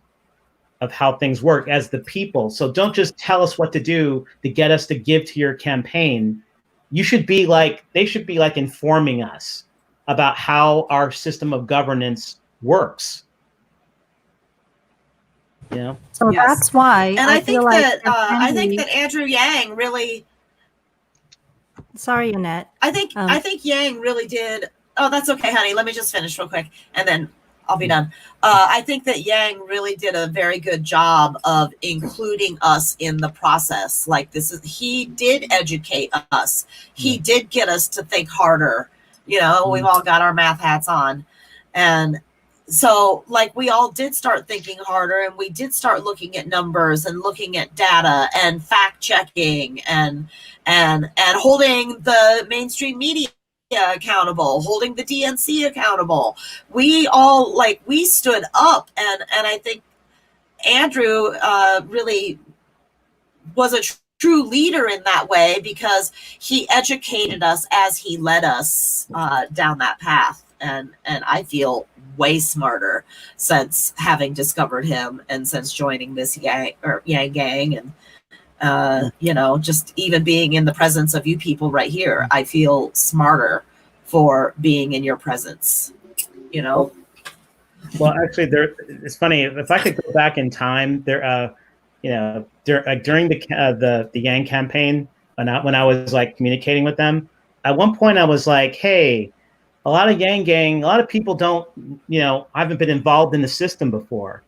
of how things work as the people. So don't just tell us what to do to get us to give to your campaign. You should be like, they should be like informing us about how our system of governance works. You know? So Yes. that's why And I think feel like that there can I think be- that Andrew Yang really. Sorry, Annette. I think Yang really did. Oh, that's okay, honey. Let me just finish real quick, and then I'll be done. I think that Yang really did a very good job of including us in the process. Like he did educate us. He did get us to think harder. You know, we've all got our math hats on, and so like we all did start thinking harder, and we did start looking at numbers and looking at data and fact checking and holding the mainstream media accountable, holding the DNC accountable. We all we stood up, and I think Andrew really was a true leader in that way, because he educated us as he led us down that path. And I feel way smarter since having discovered him and since joining this Yang gang, and you know, just even being in the presence of you people right here, I feel smarter for being in your presence, you know. Well, actually, it's funny. If I could go back in time, you know, during the Yang campaign, when I was like communicating with them, at one point I was like, hey, a lot of people don't, you know, haven't been involved in the system before.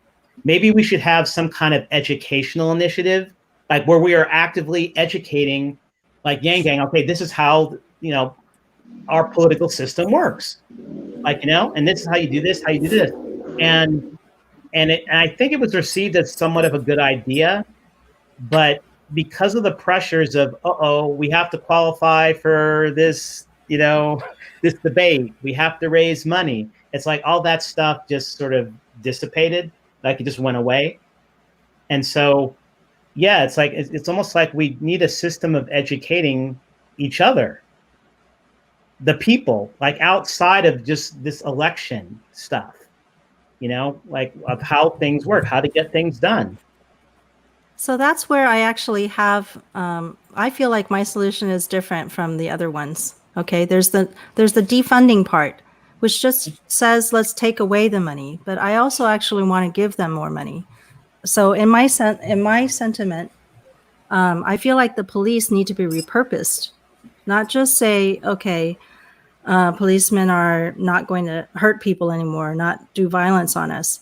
Maybe we should have some kind of educational initiative, like where we are actively educating, like Yang Gang. Okay, this is how, you know, our political system works. Like, you know, and this is how you do this, how you do this. And I think it was received as somewhat of a good idea, but because of the pressures of, we have to qualify for this, you know, this debate, we have to raise money. It's like all that stuff just sort of dissipated, like it just went away. And so, yeah, it's like, it's almost like we need a system of educating each other, the people, like outside of just this election stuff, you know, like of how things work, how to get things done. So that's where I actually have, I feel like my solution is different from the other ones. Okay, there's the defunding part, which just says, let's take away the money. But I also actually want to give them more money. So in my sentiment, I feel like the police need to be repurposed, not just say, okay, policemen are not going to hurt people anymore, not do violence on us.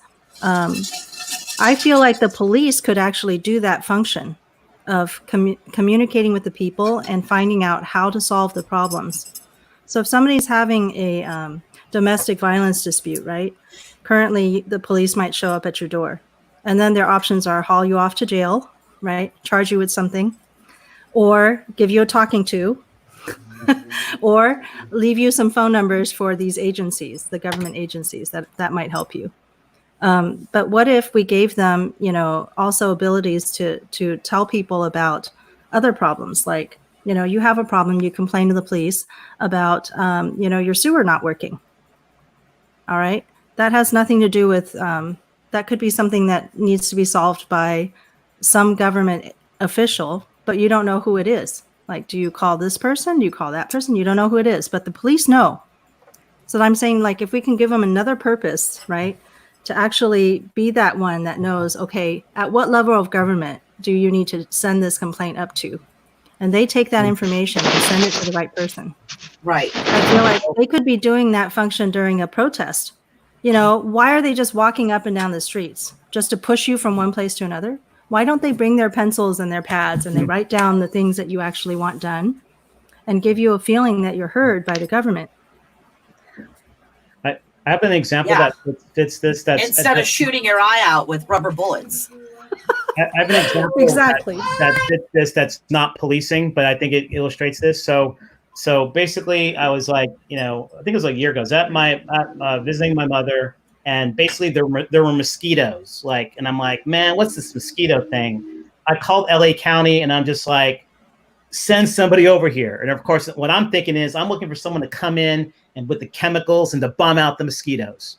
I feel like the police could actually do that function of communicating with the people and finding out how to solve the problems. So if somebody's having a domestic violence dispute, right? Currently, the police might show up at your door, and then their options are haul you off to jail, right? Charge you with something, or give you a talking to, or leave you some phone numbers for these agencies, the government agencies that might help you. But what if we gave them, you know, also abilities to tell people about other problems? Like, you know, you have a problem, you complain to the police about, you know, your sewer not working. All right. That has nothing to do with, that could be something that needs to be solved by some government official, but you don't know who it is. Like, do you call this person? Do you call that person? You don't know who it is, but the police know. So I'm saying, like, if we can give them another purpose, right? To actually be that one that knows, okay, at what level of government do you need to send this complaint up to? And they take that information and send it to the right person. Right. I feel like they could be doing that function during a protest. You know, why are they just walking up and down the streets? Just to push you from one place to another? Why don't they bring their pencils and their pads and they write down the things that you actually want done and give you a feeling that you're heard by the government? I have an example that fits this. That's instead of shooting your eye out with rubber bullets. I have an example Exactly. that fits this. That's not policing, but I think it illustrates this. So basically, I was like, you know, I think it was like a year ago. I was at visiting my mother, and basically there were mosquitoes. Like, and I'm like, man, what's this mosquito thing? I called LA County, and I'm just like, send somebody over here. And of course, what I'm thinking is I'm looking for someone to come in and with the chemicals and to bomb out the mosquitoes.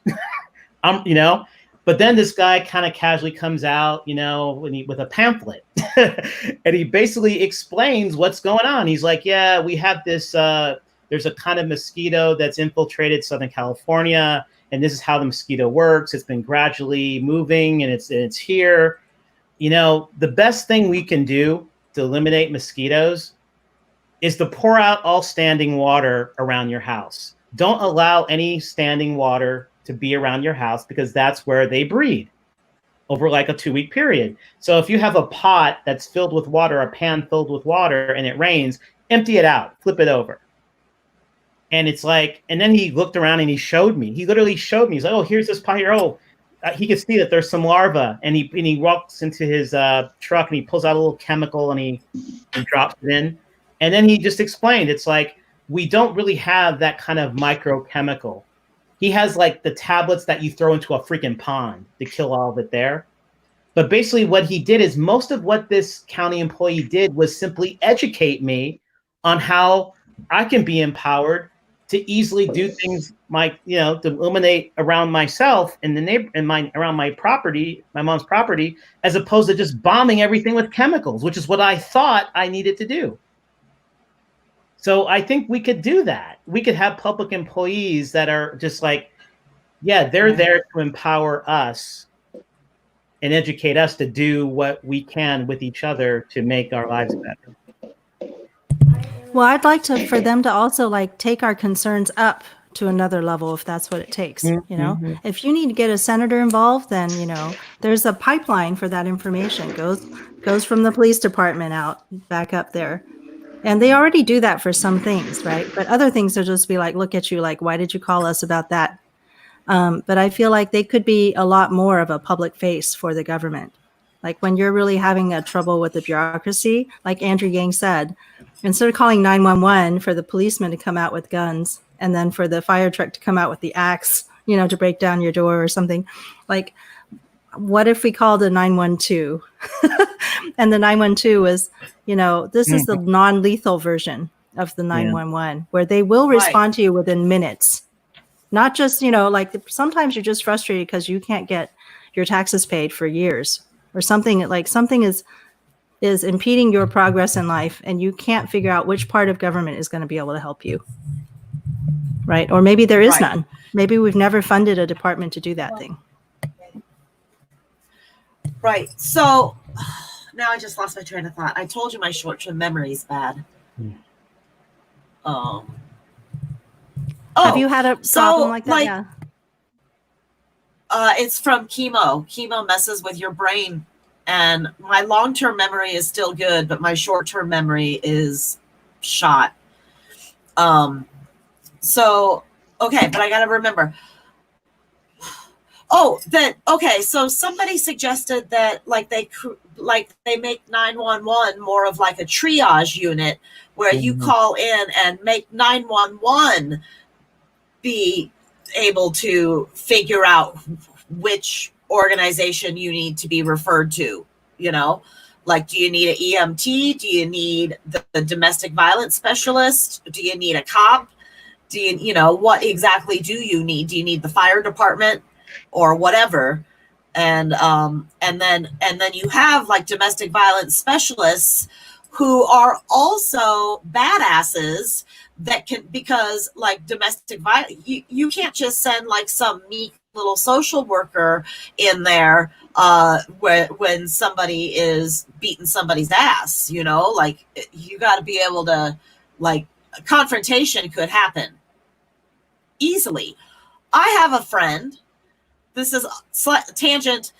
You know, But then this guy kind of casually comes out, you know, with a pamphlet, and he basically explains what's going on. He's like, yeah, we have this, there's a kind of mosquito that's infiltrated Southern California, and this is how the mosquito works. It's been gradually moving, and it's here. You know, the best thing we can do to eliminate mosquitoes is to pour out all standing water around your house. Don't allow any standing water to be around your house, because that's where they breed over like a 2-week period. So if you have a pot that's filled with water, a pan filled with water, and it rains, empty it out, flip it over. And it's like, and then he looked around and he showed me. He literally showed me. He's like, oh, here's this pot here. Oh, he could see that there's some larvae. And he walks into his truck and he pulls out a little chemical and he drops it in. And then he just explained, it's like, we don't really have that kind of microchemical. He has like the tablets that you throw into a freaking pond to kill all of it there. But basically what he did is, most of what this county employee did was simply educate me on how I can be empowered to easily do things like, you know, to eliminate around myself and around my property, my mom's property, as opposed to just bombing everything with chemicals, which is what I thought I needed to do. So I think we could do that. We could have public employees that are just like, yeah, they're there to empower us and educate us to do what we can with each other to make our lives better. Well, I'd like for them to also like take our concerns up to another level, if that's what it takes. Mm-hmm. You know, if you need to get a senator involved, then, you know, there's a pipeline for that information. Goes from the police department out back up there. And they already do that for some things, right? But other things will just be like, look at you, like, why did you call us about that? But I feel like they could be a lot more of a public face for the government. Like when you're really having a trouble with the bureaucracy, like Andrew Yang said, instead of calling 911 for the policeman to come out with guns and then for the fire truck to come out with the axe, you know, to break down your door or something, like, what if we called a 912? And the 912 was, you know, this is the non-lethal version of the 911, where they will respond to you within minutes. Not just, you know, like sometimes you're just frustrated because you can't get your taxes paid for years or something, like something is impeding your progress in life and you can't figure out which part of government is going to be able to help you. Right? Or maybe there is none. Maybe we've never funded a department to do that thing. Right. So now I just lost my train of thought. I told you my short-term memory is bad. Have you had a problem like that? Like, yeah. It's from chemo. Chemo messes with your brain. And my long-term memory is still good, but my short-term memory is shot. So, okay, but I got to remember. So somebody suggested that like they make 911 more of like a triage unit where you call in and make 911 be able to figure out which organization you need to be referred to, you know, like, do you need an EMT? Do you need the domestic violence specialist? Do you need a cop? Do you know, what exactly do you need? Do you need the fire department or whatever? And then you have like domestic violence specialists who are also badasses that can, because like domestic violence, you can't just send like some meek little social worker in there when somebody is beating somebody's ass, you know, like you got to be able to, like, a confrontation could happen easily. I have a friend, this is a slight tangent.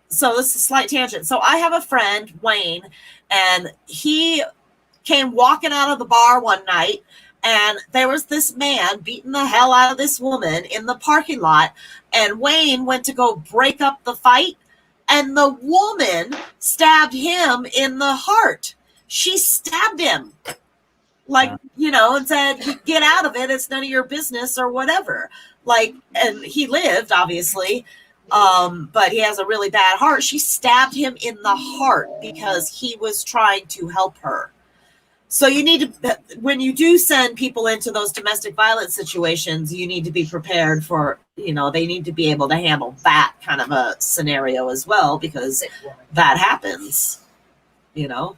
So this is a slight tangent. So I have a friend, Wayne, and he came walking out of the bar one night, and there was this man beating the hell out of this woman in the parking lot. And Wayne went to go break up the fight, and the woman stabbed him in the heart. She stabbed him, like, you know, and said, "Get out of it. It's none of your business," or whatever. Like, and he lived, obviously, but he has a really bad heart. She stabbed him in the heart because he was trying to help her. So you need to, when you do send people into those domestic violence situations, you need to be prepared for you know, they need to be able to handle that kind of a scenario as well, because that happens, you know.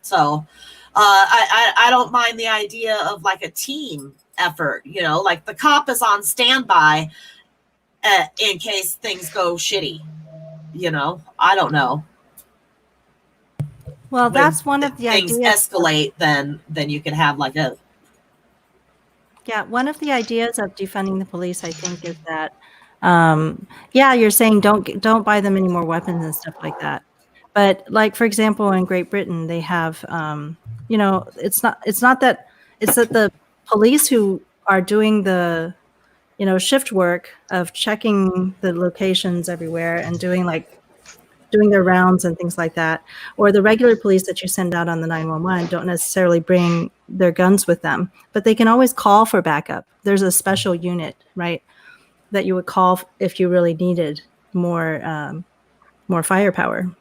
So I don't mind the idea of like a team effort, you know, like the cop is on standby in case things go shitty, you know. I don't know. Well, When that's one of the things ideas. escalate, then you can have like a Yeah, one of the ideas of defunding the police, I think, is that, yeah, you're saying don't buy them any more weapons and stuff like that. But like, for example, in Great Britain, they have, you know, it's not that, it's that the police who are doing the, you know, shift work of checking the locations everywhere and doing their rounds and things like that, or the regular police that you send out on the 911 don't necessarily bring their guns with them, but they can always call for backup. There's a special unit, right, that you would call if you really needed more firepower.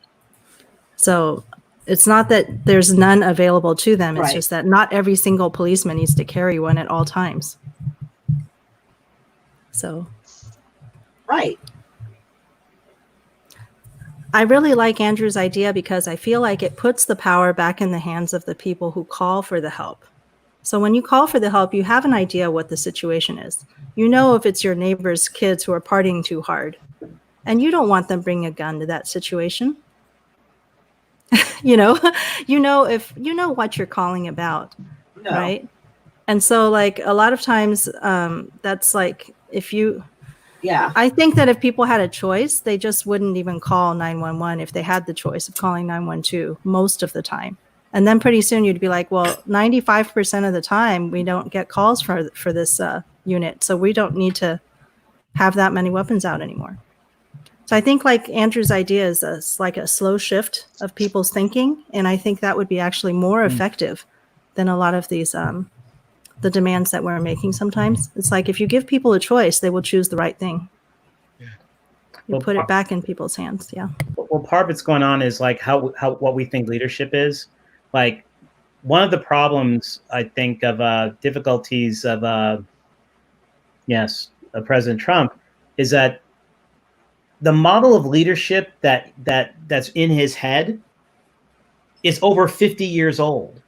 So it's not that there's none available to them. It's Right. just that not every single policeman needs to carry one at all times. So right. I really like Andrew's idea because I feel like it puts the power back in the hands of the people who call for the help. So when you call for the help, you have an idea what the situation is. You know if it's your neighbor's kids who are partying too hard, and you don't want them bringing a gun to that situation. you know if you know what you're calling about, No. right? And so like a lot of times that's like if you Yeah. I think that if people had a choice, they just wouldn't even call 911 if they had the choice of calling 912 most of the time. And then pretty soon you'd be like, well, 95% of the time we don't get calls for this unit. So we don't need to have that many weapons out anymore. So I think like Andrew's idea is like a slow shift of people's thinking. And I think that would be actually more effective than a lot of these the demands that we're making sometimes. It's like if you give people a choice, they will choose the right thing. You put it back in people's hands. Yeah. Well, part of what's going on is like how what we think leadership is. Like one of the problems I think of difficulties of President Trump is that the model of leadership that's in his head is over 50 years old.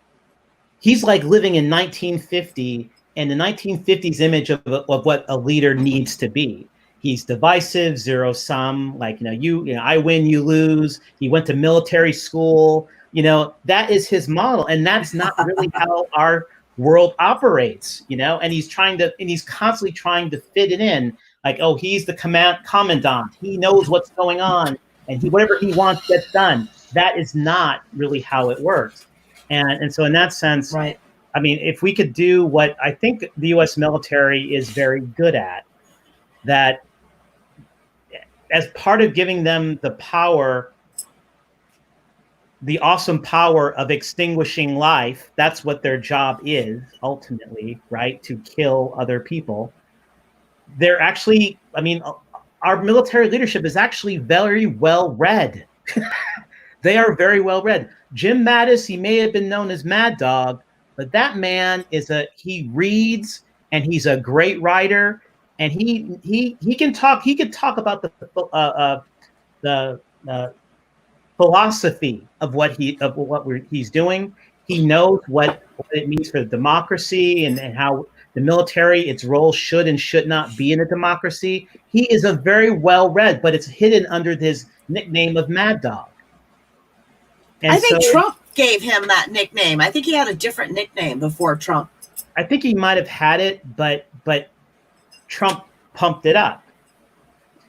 He's like living in 1950 and the 1950s image of what a leader needs to be. He's divisive, zero sum, like, you know, I win, you lose. He went to military school, that is his model. And that's not really how our world operates, and he's constantly trying to fit it in. Like, oh, he's the commandant. He knows what's going on and whatever he wants gets done. That is not really how it works. And so in that sense, right. I mean, if we could do what I think the U.S. military is very good at, that as part of giving them the power, the awesome power of extinguishing life, that's what their job is ultimately, right? To kill other people. They're actually, I mean, our military leadership is actually very well read. They are very well read. Jim Mattis, he may have been known as Mad Dog, but that man he reads and he's a great writer, and he can talk. He could talk about the philosophy of what he's doing. He knows what it means for democracy and how the military, its role should and should not be in a democracy. He is a very well read, but it's hidden under his nickname of Mad Dog. And I think Trump gave him that nickname. I think he had a different nickname before Trump. I think he might have had it, but Trump pumped it up.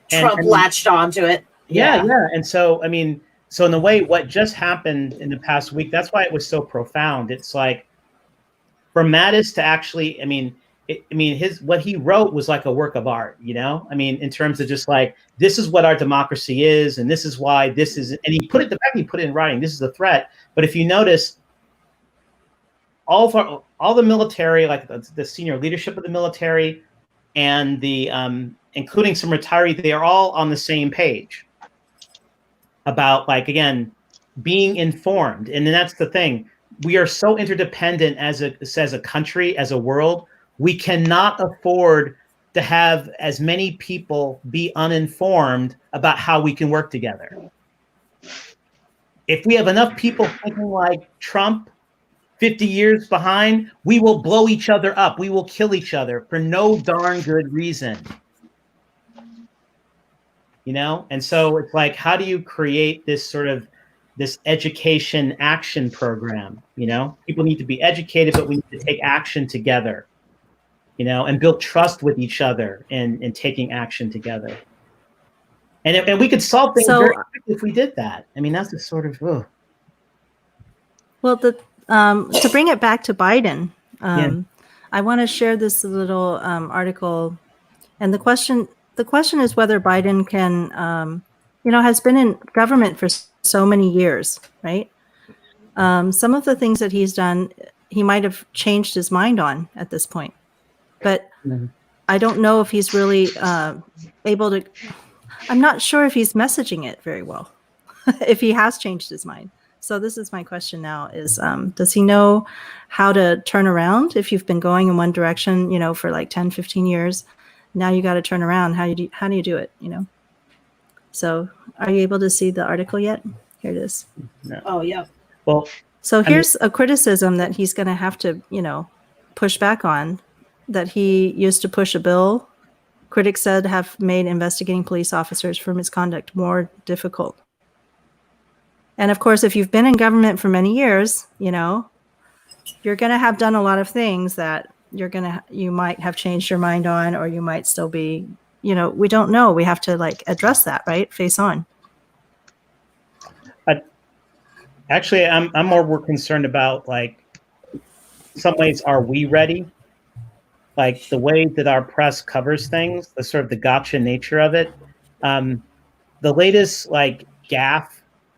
Trump latched onto it. Yeah. And so, I mean, so in a way, what just happened in the past week, that's why it was so profound. It's like for Mattis to actually, what he wrote was like a work of art, I mean, in terms of just like, this is what our democracy is, and this is why this is, and he put it in writing, this is a threat. But if you notice, all the military, like the senior leadership of the military and the, including some retirees, they are all on the same page about, like, again, being informed. And then that's the thing. We are so interdependent as a country, as a world. We cannot afford to have as many people be uninformed about how we can work together. If we have enough people thinking like Trump 50 years behind, we will blow each other up. We will kill each other for no darn good reason. You know? And so it's like, how do you create this sort of this education action program? You know, people need to be educated, but we need to take action together, you know, and build trust with each other and taking action together. And we could solve things very quickly if we did that. I mean, that's the sort of, Well, to bring it back to Biden, I want to share this little article, and the question is whether Biden can, has been in government for so many years, right? Some of the things that he's done, he might have changed his mind on at this point, but I don't know if he's really able to. I'm not sure if he's messaging it very well, if he has changed his mind. So this is my question now is, does he know how to turn around? If you've been going in one direction, you know, for like 10, 15 years, now you got to turn around. How do you do it? You know? So are you able to see the article yet? Here it is. No. Oh, yeah. Well, so here's a criticism that he's going to have to, you know, push back on, that he used to push a bill critics said have made investigating police officers for misconduct more difficult. And of course, if you've been in government for many years, you know, you're going to have done a lot of things that you might have changed your mind on, or you might still be, you know, we don't know. We have to like address that, right? Face on. Actually, I'm more concerned about like some ways, are we ready? Like the way that our press covers things, the sort of the gotcha nature of it. The latest like gaffe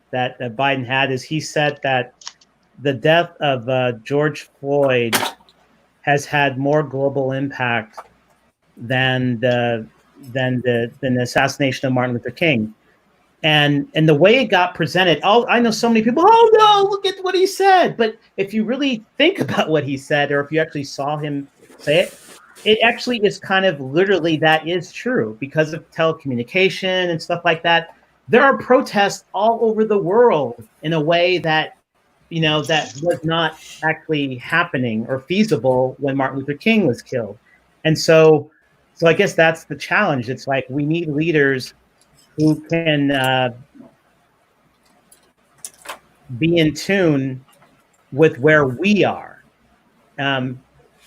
that Biden had is he said that the death of George Floyd has had more global impact than the assassination of Martin Luther King. And the way it got presented, I know so many people, oh no, look at what he said. But if you really think about what he said, or if you actually saw him say it, it actually is kind of literally that is true because of telecommunication and stuff like that. There are protests all over the world in a way that, you know, that was not actually happening or feasible when Martin Luther King was killed. And so I guess that's the challenge. It's like we need leaders who can be in tune with where we are.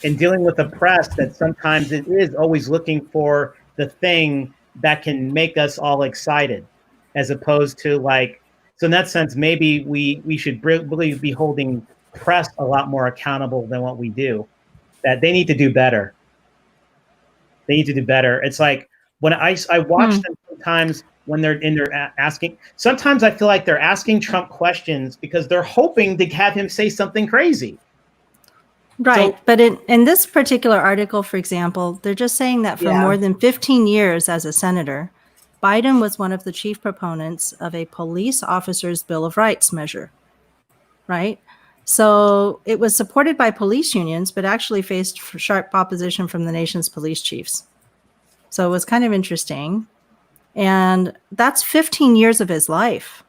In dealing with a press that sometimes it is always looking for the thing that can make us all excited, as opposed to like, so in that sense, maybe we should really be holding press a lot more accountable than what we do, that they need to do better. They need to do better. It's like when I watch them sometimes when they're in there asking, sometimes I feel like they're asking Trump questions because they're hoping to have him say something crazy. Right. So, but in this particular article, for example, they're just saying that for more than 15 years as a senator, Biden was one of the chief proponents of a police officers' Bill of Rights measure. Right. So it was supported by police unions, but actually faced sharp opposition from the nation's police chiefs. So it was kind of interesting. And that's 15 years of his life.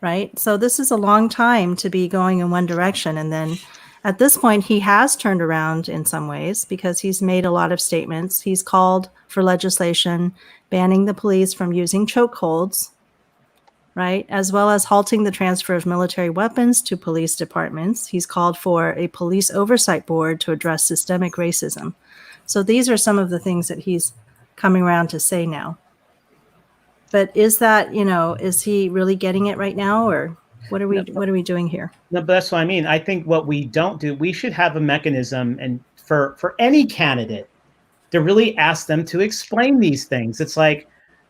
Right. So this is a long time to be going in one direction. And then at this point, he has turned around in some ways because he's made a lot of statements. He's called for legislation banning the police from using chokeholds, right, as well as halting the transfer of military weapons to police departments. He's called for a police oversight board to address systemic racism. So these are some of the things that he's coming around to say now. But is that, you know, is he really getting it right now, or what are we doing here? No, but that's what I mean. I think what we don't do, we should have a mechanism, and for any candidate to really ask them to explain these things. It's like,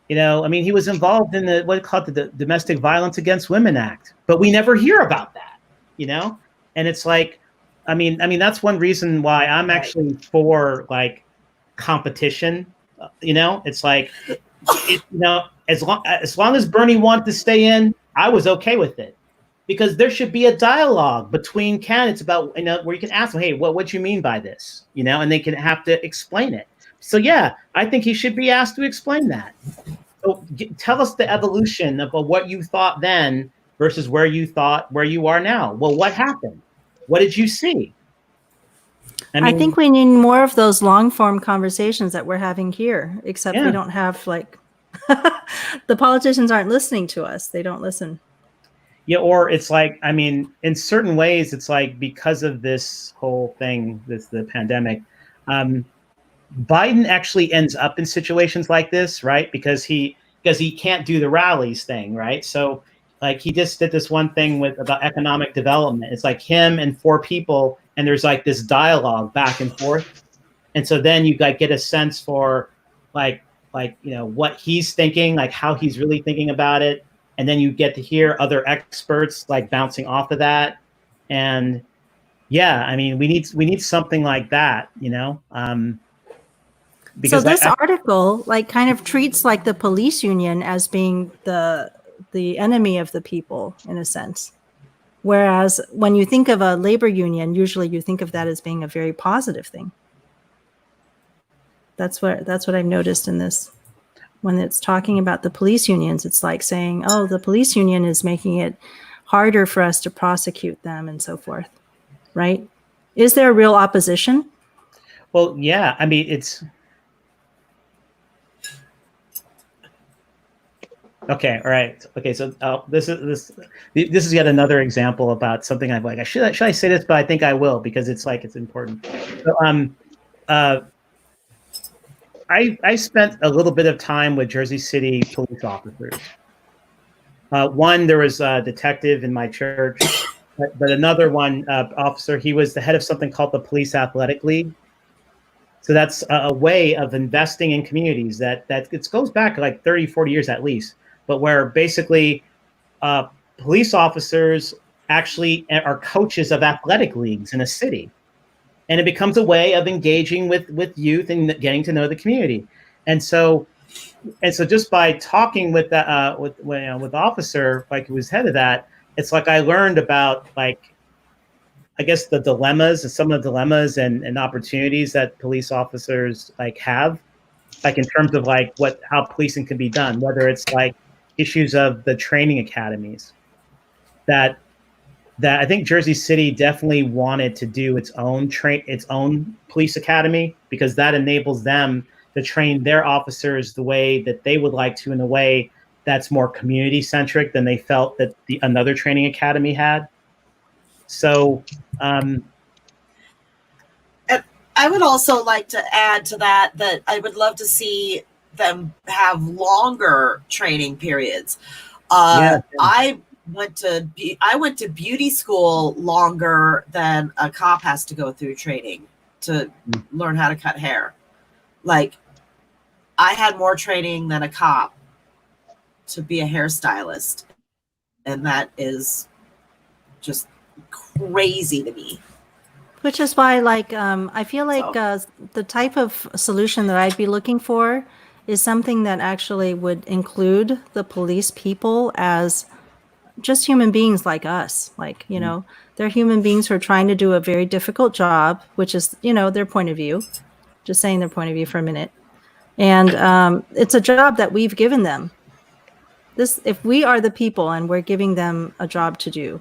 you know, I mean, he was involved in the Domestic Violence Against Women Act, but we never hear about that, you know? And it's like, I mean, that's one reason why I'm actually for like competition, you know? It's like, you know, as long as Bernie wanted to stay in, I was okay with it. Because there should be a dialogue between candidates about, you know, where you can ask them, hey, what you mean by this? You know, and they can have to explain it. So yeah, I think he should be asked to explain that. So tell us the evolution of what you thought then versus where you are now. Well, what happened? What did you see? I think we need more of those long form conversations that we're having here, except we don't have like the politicians aren't listening to us. They don't listen. Yeah, or it's like, I mean, in certain ways, it's like because of this whole thing, the pandemic, Biden actually ends up in situations like this, right? Because he can't do the rallies thing, right? So like he just did this one thing about economic development. It's like him and 4 people, and there's like this dialogue back and forth. And so then you like get a sense for like what he's thinking, like how he's really thinking about it. And then you get to hear other experts like bouncing off of that. And yeah, I mean, we need something like that, so this article like kind of treats like the police union as being the enemy of the people in a sense. Whereas when you think of a labor union, usually you think of that as being a very positive thing. That's what I've noticed in this. When it's talking about the police unions, it's like saying, oh, the police union is making it harder for us to prosecute them and so forth. Right? Is there a real opposition? Well, yeah. I mean, it's okay. All right. Okay. So this is yet another example about something I'm like, should I say this? But I think I will because it's important. So, I spent a little bit of time with Jersey City police officers. One, there was a detective in my church, but another one officer, he was the head of something called the Police Athletic League. So that's a way of investing in communities that it goes back like 30, 40 years at least, but where basically police officers actually are coaches of athletic leagues in a city. And it becomes a way of engaging with youth and getting to know the community. And so just by talking with the with the officer, like who was head of that, it's like I learned about like, I guess the dilemmas and some of the dilemmas and opportunities that police officers like have, like in terms of like how policing can be done, whether it's like issues of the training academies that I think Jersey City definitely wanted to do its own police academy, because that enables them to train their officers the way that they would like to, in a way that's more community centric than they felt that another training academy had. So, and I would also like to add to that I would love to see them have longer training periods. I went to beauty school longer than a cop has to go through training to learn how to cut hair. Like, I had more training than a cop to be a hairstylist, and that is just crazy to me. Which is why, like, I feel like the type of solution that I'd be looking for is something that actually would include the police people as just human beings like us. Like, they're human beings who are trying to do a very difficult job, which is, their point of view. Just saying their point of view for a minute. And it's a job that we've given them. If we are the people and we're giving them a job to do,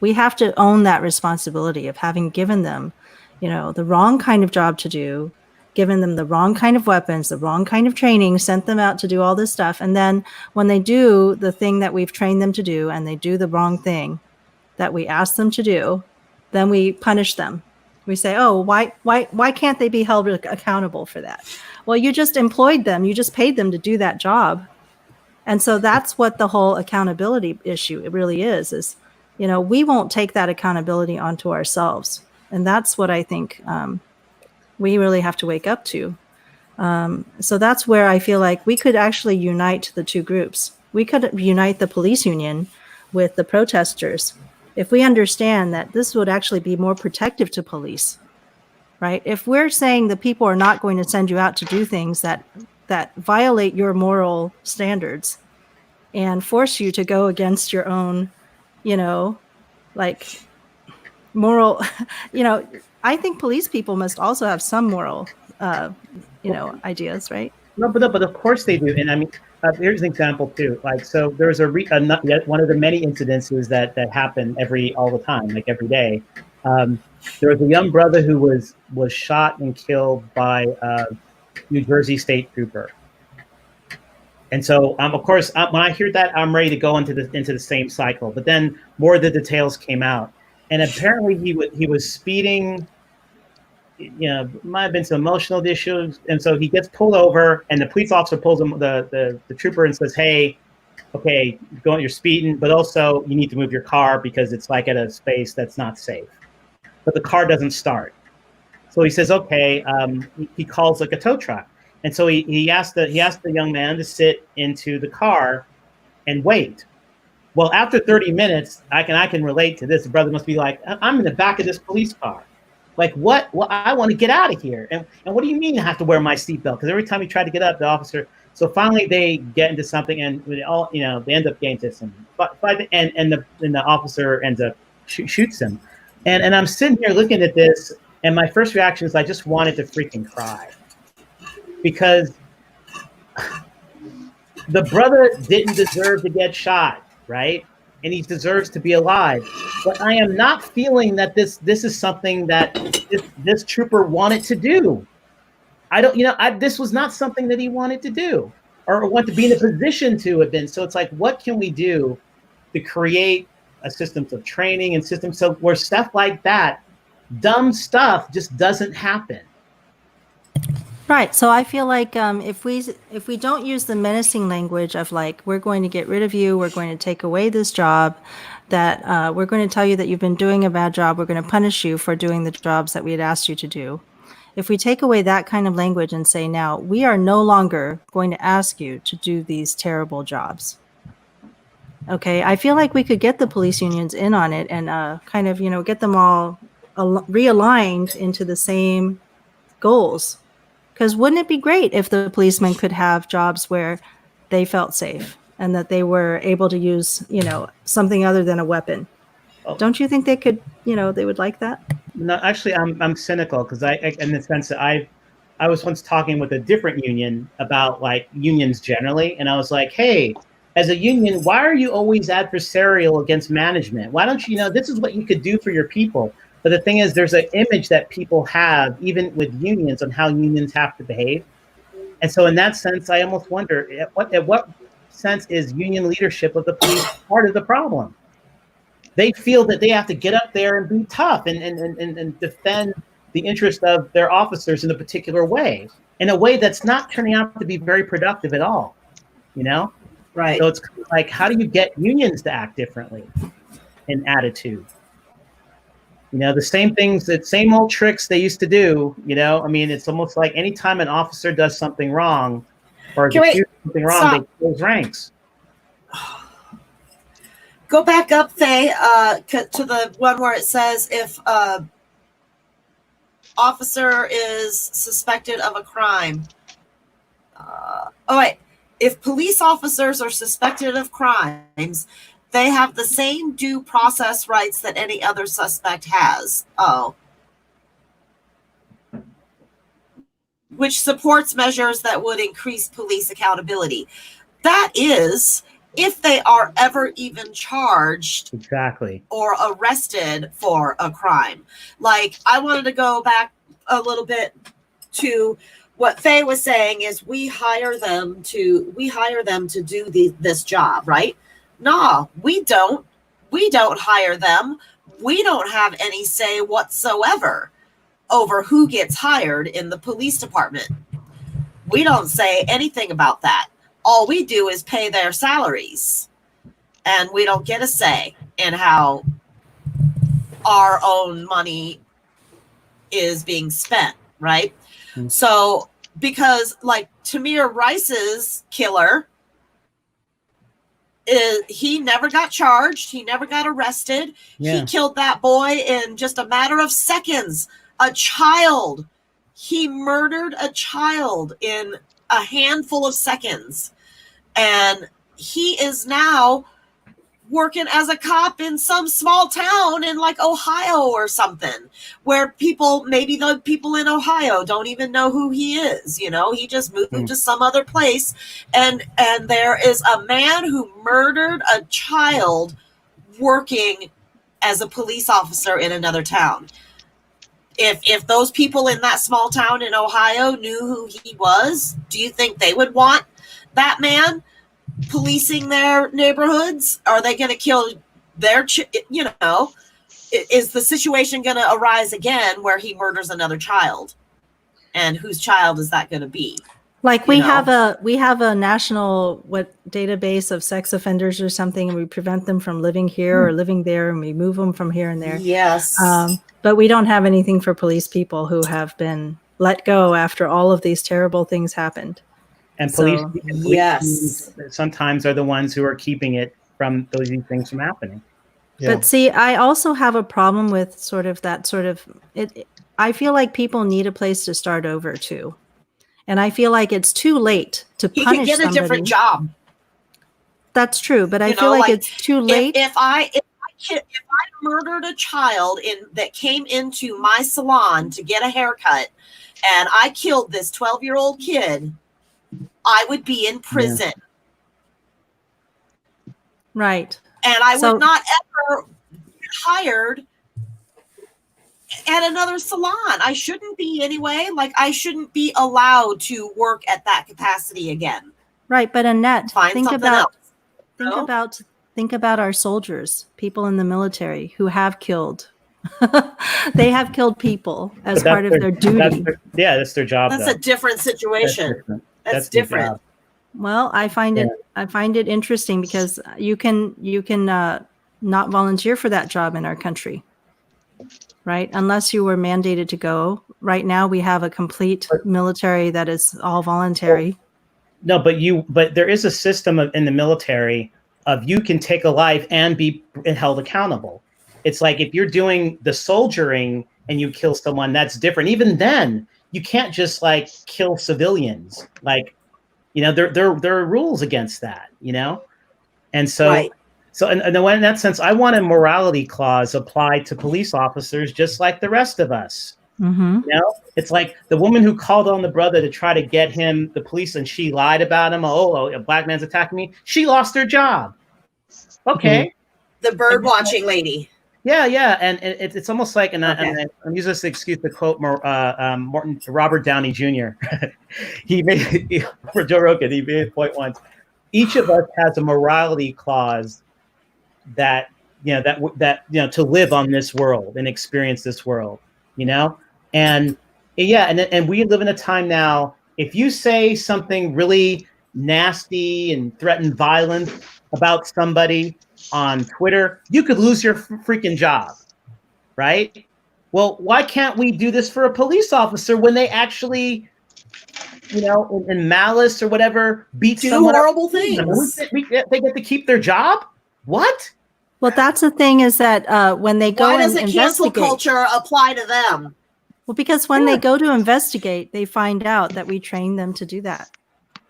we have to own that responsibility of having given them, the wrong kind of job to do, given them the wrong kind of weapons, the wrong kind of training, sent them out to do all this stuff. And then when they do the thing that we've trained them to do, and they do the wrong thing that we asked them to do, then we punish them. We say, oh, why can't they be held accountable for that? Well, you just employed them. You just paid them to do that job. And so that's what the whole accountability issue it really is, we won't take that accountability onto ourselves. And that's what I think we really have to wake up to. So that's where I feel like we could actually unite the two groups. We could unite the police union with the protesters if we understand that this would actually be more protective to police, right? If we're saying the people are not going to send you out to do things that violate your moral standards and force you to go against your own, like moral, I think police people must also have some moral ideas, right? No, but of course they do. And I mean, here's an example too. Like, so there was one of the many incidences that happen all the time, like every day. There was a young brother who was shot and killed by a New Jersey state trooper. And so, of course, when I hear that, I'm ready to go into the same cycle. But then more of the details came out, and apparently he was speeding. Might have been some emotional issues, and so he gets pulled over, and the police officer pulls him, the trooper, and says, "Hey, okay, you're speeding, but also you need to move your car because it's like at a space that's not safe." But the car doesn't start, so he says, "Okay." He calls like a tow truck, and so he asked the young man to sit into the car and wait. Well, after 30 minutes, I can relate to this. The brother must be like, "I'm in the back of this police car. Like, what? Well, I want to get out of here. And what do you mean I have to wear my seatbelt?" Because every time he tried to get up, the officer. So finally, they get into something, and they end up getting to some. But the officer ends up shoots him, and I'm sitting here looking at this, and my first reaction is I just wanted to freaking cry, because the brother didn't deserve to get shot, right? And he deserves to be alive. But I am not feeling that this is something that this trooper wanted to do. This was not something that he wanted to do or want to be in a position to have been. So it's like, what can we do to create a system of training and systems so where stuff like that, dumb stuff, just doesn't happen? Right. So I feel like if we don't use the menacing language of like, we're going to get rid of you, we're going to take away this job, that we're going to tell you that you've been doing a bad job, we're going to punish you for doing the jobs that we had asked you to do. If we take away that kind of language and say, now, we are no longer going to ask you to do these terrible jobs. Okay, I feel like we could get the police unions in on it and kind of, get them all realigned into the same goals. Because wouldn't it be great if the policemen could have jobs where they felt safe and that they were able to use, something other than a weapon? Oh. Don't you think they could, they would like that? No, actually, I'm cynical because in the sense that I was once talking with a different union about like unions generally, and I was like, hey, as a union, why are you always adversarial against management? Why don't you this is what you could do for your people? But the thing is, there's an image that people have, even with unions, on how unions have to behave. And so in that sense, I almost wonder, at what sense is union leadership of the police part of the problem? They feel that they have to get up there and be tough and defend the interest of their officers in a particular way, in a way that's not turning out to be very productive at all, Right. So it's like, how do you get unions to act differently in attitude? The same things, the same old tricks they used to do, I mean, it's almost like anytime an officer does something wrong or is accused of something wrong, they close ranks. Go back up, Faye, to the one where it says if officer is suspected of a crime. If police officers are suspected of crimes, they have the same due process rights that any other suspect has. Which supports measures that would increase police accountability. That is, if they are ever even charged exactly or arrested for a crime. Like, I wanted to go back a little bit to what Faye was saying is we hire them to do this job, right? No, we don't. We don't hire them. We don't have any say whatsoever over who gets hired in the police department. We don't say anything about that. All we do is pay their salaries, and we don't get a say in how our own money is being spent, right? Mm-hmm. So, because like Tamir Rice's killer, he never got charged. He never got arrested. Yeah. He killed that boy in just a matter of seconds. A child. He murdered a child in a handful of seconds. And he is now working as a cop in some small town in like Ohio or something, where maybe the people in Ohio don't even know who he is. You know, he just moved to some other place, and there is a man who murdered a child working as a police officer in another town. If those people in that small town in Ohio knew who he was, do you think they would want that man policing their neighborhoods? Are they going to kill their, is the situation going to arise again where he murders another child? And whose child is that going to be? Like we have a national database of sex offenders or something, and we prevent them from living here or living there, and we move them from here and there. Yes. But we don't have anything for police people who have been let go after all of these terrible things happened. And police yes, sometimes are the ones who are keeping it from these things from happening. Yeah. But see, I also have a problem with I feel like people need a place to start over too. And I feel like it's too late to punish somebody. He could get a different job. That's true, but I feel like it's too late. If I murdered a child that came into my salon to get a haircut, and I killed this 12-year-old kid, I would be in prison. Yeah. Right. And I would not ever get hired at another salon. I shouldn't be anyway. Like, I shouldn't be allowed to work at that capacity again. Right. But Annette, think about our soldiers, people in the military who have killed. They have killed people as part of their duty. That's their job. That's a different situation. That's different. Well, I find it interesting because you can not volunteer for that job in our country, right? Unless you were mandated to go. Right now, we have a complete military that is all voluntary. No, but there is a system in the military of you can take a life and be held accountable. It's like if you're doing the soldiering and you kill someone, that's different. Even then, you can't just like kill civilians. Like, there are rules against that, And so, right. In that sense, I want a morality clause applied to police officers just like the rest of us. Mm-hmm. It's like the woman who called on the brother to try to get him the police, and she lied about him. Oh, a black man's attacking me. She lost her job. Okay. The bird watching lady. Yeah, and it's almost like, and I'm using this excuse to quote Robert Downey Jr. For Joe Rogan, he made a point once. Each of us has a morality clause that to live on this world and experience this world, and we live in a time now. If you say something really nasty and threaten violence about somebody on Twitter, you could lose your freaking job, right? Well, why can't we do this for a police officer when they actually, in malice or whatever, beat someone horrible things? They get to keep their job? What? Well, that's the thing is that when they go and investigate, why doesn't cancel culture apply to them? Well, because when they go to investigate, they find out that we train them to do that.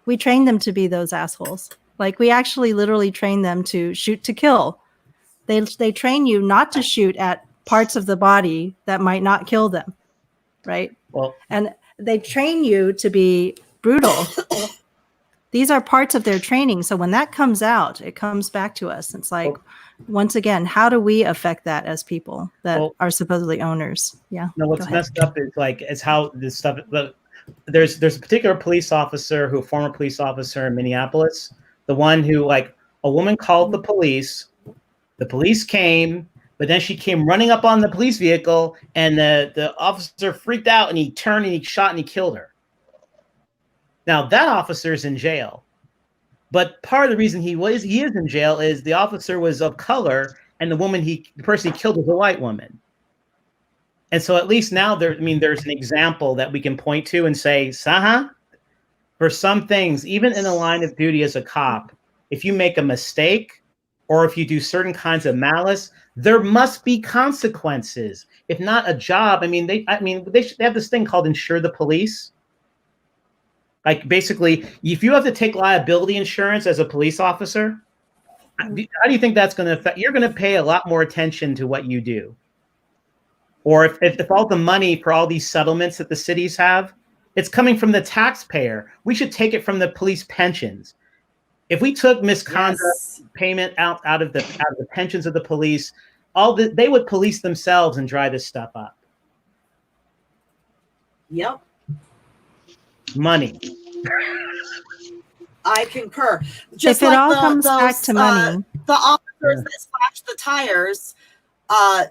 We train them to be those assholes. Like, we actually literally train them to shoot to kill. They train you not to shoot at parts of the body that might not kill them, right? Well, and they train you to be brutal. These are parts of their training. So when that comes out, it comes back to us. It's like, once again, how do we affect that as people that are supposedly owners? Yeah. No, what's messed up is how this stuff. There's a particular police officer former police officer in Minneapolis. The one who, like, a woman called the police came, but then she came running up on the police vehicle, and the officer freaked out, and he turned and he shot and he killed her. Now that officer's in jail, but part of the reason he is in jail is the officer was of color, and the person he killed was a white woman. And so at least now there's an example that we can point to and say, for some things, even in the line of duty as a cop, if you make a mistake or if you do certain kinds of malice, there must be consequences. If not a job, they have this thing called insure the police. Like, basically, if you have to take liability insurance as a police officer, how do you think that's going to affect? You're going to pay a lot more attention to what you do. Or if all the money for all these settlements that the cities have, it's coming from the taxpayer. We should take it from the police pensions. If we took misconduct payment out of the pensions of the police, they would police themselves and dry this stuff up. Yep. Money. I concur. Just if it like all comes back to money, the officers that slashed the tires,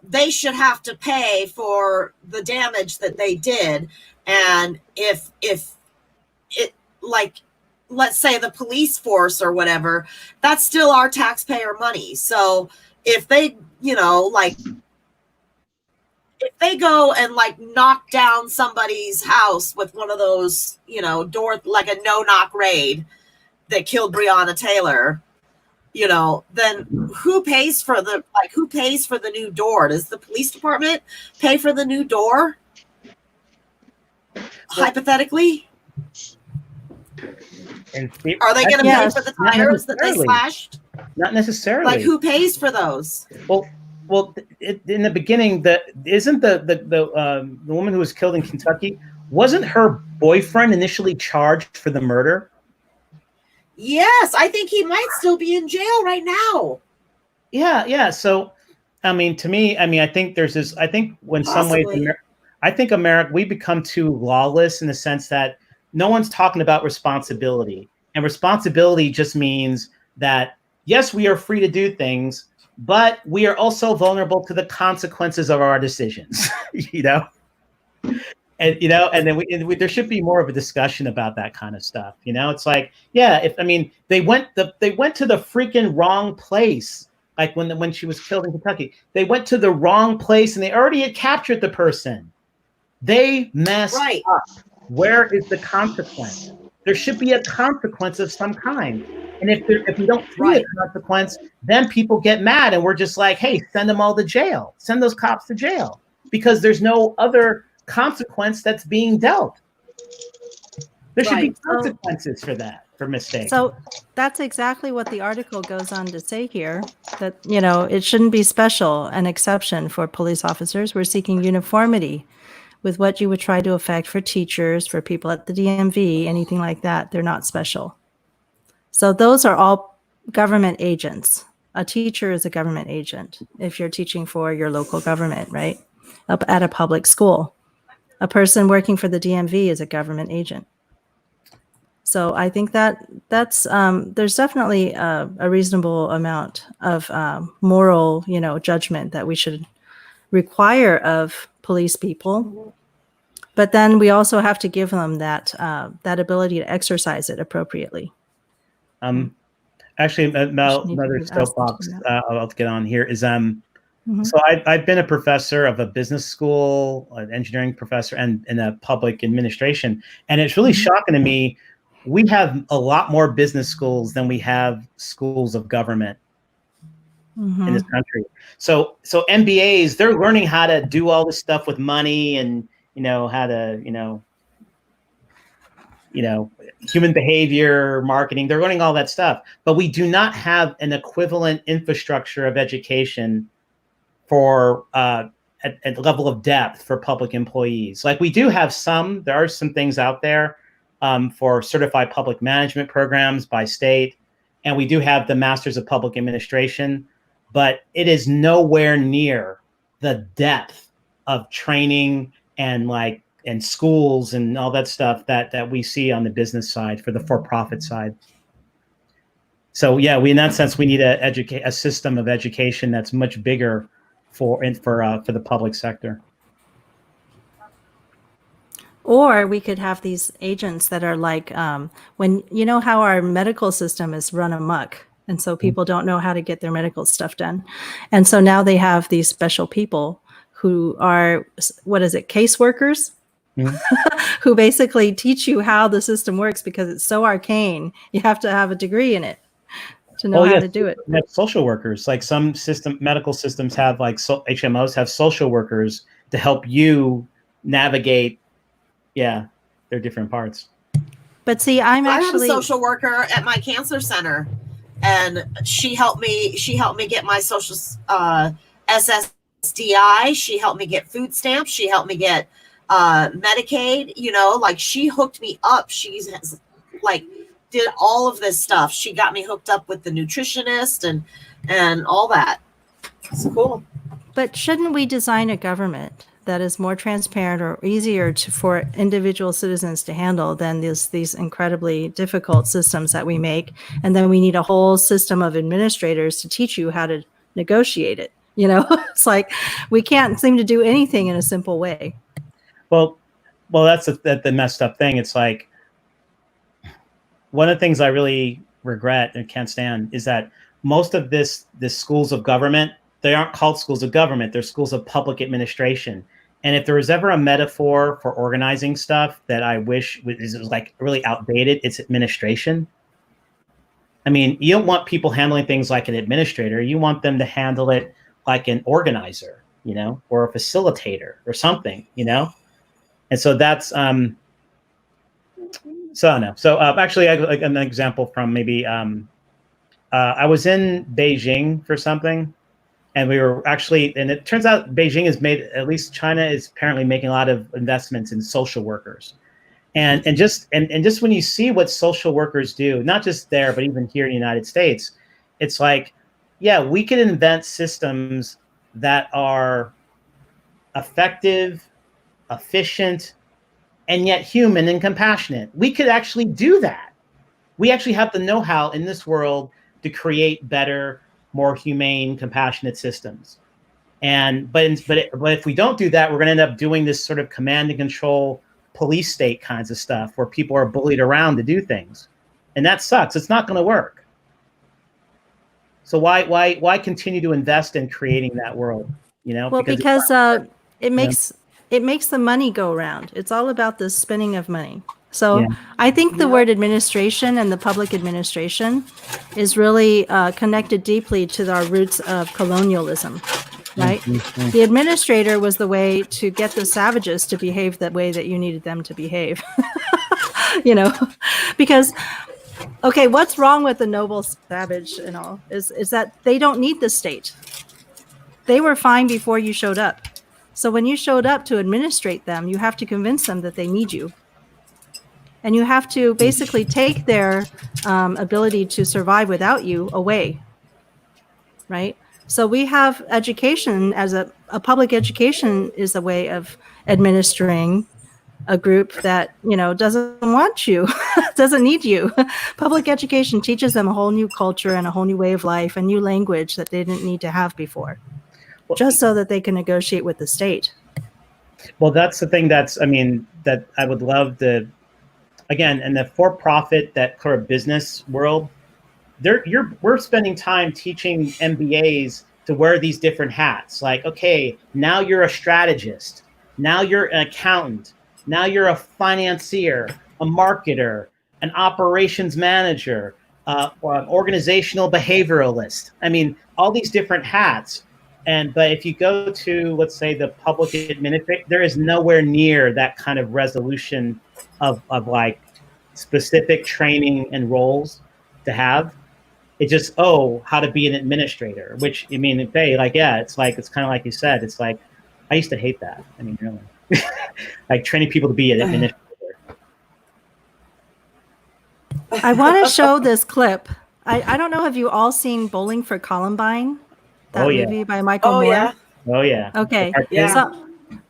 they should have to pay for the damage that they did. And if it, like, let's say the police force or whatever, that's still our taxpayer money. So if they, like, if they go and like knock down somebody's house with one of those, door, like a no-knock raid that killed Breonna Taylor, then who pays for the new door? Does the police department pay for the new door? Hypothetically? Are they going to pay for the tires that they slashed? Not necessarily. Like, who pays for those? Well, in the beginning, isn't the woman who was killed in Kentucky, wasn't her boyfriend initially charged for the murder? Yes, I think he might still be in jail right now. Yeah. So, I mean, to me, I think there's this. I think when some ways, I think America, we become too lawless in the sense that no one's talking about responsibility, and responsibility just means that yes, we are free to do things, but we are also vulnerable to the consequences of our decisions. And and then there should be more of a discussion about that kind of stuff. It's like, yeah, they went to the freaking wrong place. Like when she was killed in Kentucky, they went to the wrong place and they already had captured the person. They messed up. Where is the consequence? There should be a consequence of some kind. And if we don't see a consequence, then people get mad and we're just like, hey, send them all to jail. Send those cops to jail because there's no other consequence that's being dealt. There should be consequences for that, for mistakes. So that's exactly what the article goes on to say here, that, it shouldn't be special, an exception for police officers. We're seeking uniformity with what you would try to affect for teachers, for people at the DMV, anything like that. They're not special. So those are all government agents. A teacher is a government agent if you're teaching for your local government, right? Up at a public school. A person working for the DMV is a government agent. So I think that's there's definitely a reasonable amount of moral, judgment that we should require of police people. But then we also have to give them that ability to exercise it appropriately. Actually, another soapbox I'll get on here is so I've been a professor of a business school, an engineering professor, and in a public administration, and it's really shocking to me. We have a lot more business schools than we have schools of government in this country. So MBAs, they're learning how to do all this stuff with money and how to human behavior, marketing. They're learning all that stuff, but we do not have an equivalent infrastructure of education for at the level of depth for public employees. Like we do have there are some things out there for certified public management programs by state. And we do have the Masters of Public Administration, but it is nowhere near the depth of training and schools and all that stuff that we see on the business side for the for-profit side. So yeah, in that sense, we need a system of education that's much bigger for the public sector. Or we could have these agents that are like, when how our medical system is run amok. And so people don't know how to get their medical stuff done. And so now they have these special people who are, caseworkers? Who basically teach you how the system works because it's so arcane. You have to have a degree in it to know how to do it. Social workers, like some medical systems have, HMOs have social workers to help you navigate. Yeah, they're different parts. But see, I have a social worker at my cancer center, and she helped me get my social SSDI. She helped me get food stamps. She helped me get Medicaid. You know, like she hooked me up. She's like did all of this stuff. She got me hooked up with the nutritionist and all that. It's cool. But shouldn't we design a government that is more transparent or easier for individual citizens to handle than these incredibly difficult systems that we make? And then we need a whole system of administrators to teach you how to negotiate it. You know, it's like we can't seem to do anything in a simple way. Well, that's the messed up thing. It's like one of the things I really regret and can't stand is that most of this schools of government, they aren't called schools of government. They're schools of public administration. And if there was ever a metaphor for organizing stuff that I wish was like really outdated, it's administration. I mean, you don't want people handling things like an administrator. You want them to handle it like an organizer, you know, or a facilitator or something, you know? And so that's, so I don't know. So actually, an example from maybe, I was in Beijing for something. And we were actually, and it turns out Beijing has made, at least China is apparently making a lot of investments in social workers. And just when you see what social workers do, not just there, but even here in the United States, it's like, yeah, we could invent systems that are effective, efficient, and yet human and compassionate. We could actually do that. We actually have the know-how in this world to create better, more humane, compassionate systems. But if we don't do that, we're going to end up doing this sort of command and control police state kinds of stuff where people are bullied around to do things. And that sucks. It's not going to work. So why continue to invest in creating that world? You know, well, because it makes the money go around. It's all about the spinning of money. So yeah. I think the word administration and the public administration is really connected deeply to our roots of colonialism, right? Mm-hmm. The administrator was the way to get the savages to behave the way that you needed them to behave, you know, because, okay, what's wrong with the noble savage and all is that they don't need the state. They were fine before you showed up. So when you showed up to administrate them, you have to convince them that they need you. And you have to basically take their ability to survive without you away, right? So we have education as a public education is a way of administering a group that, you know, doesn't want you, doesn't need you. Public education teaches them a whole new culture and a whole new way of life, a new language that they didn't need to have before, just so that they can negotiate with the state. Well, that's the thing that I would love to. Again, in the for-profit, that sort of business world, we're spending time teaching MBAs to wear these different hats. Like, okay, now you're a strategist, now you're an accountant, now you're a financier, a marketer, an operations manager, or an organizational behavioralist. I mean, all these different hats. But if you go to, let's say, the public administration, there is nowhere near that kind of resolution of like specific training and roles to have. It's just, how to be an administrator, which, I mean, it's kind of like you said, it's like, I used to hate that. I mean, really, like training people to be an administrator. I want to show this clip. I don't know, have you all seen Bowling for Columbine? That movie by Michael Moore? Yeah. Oh, yeah. Okay. Yeah.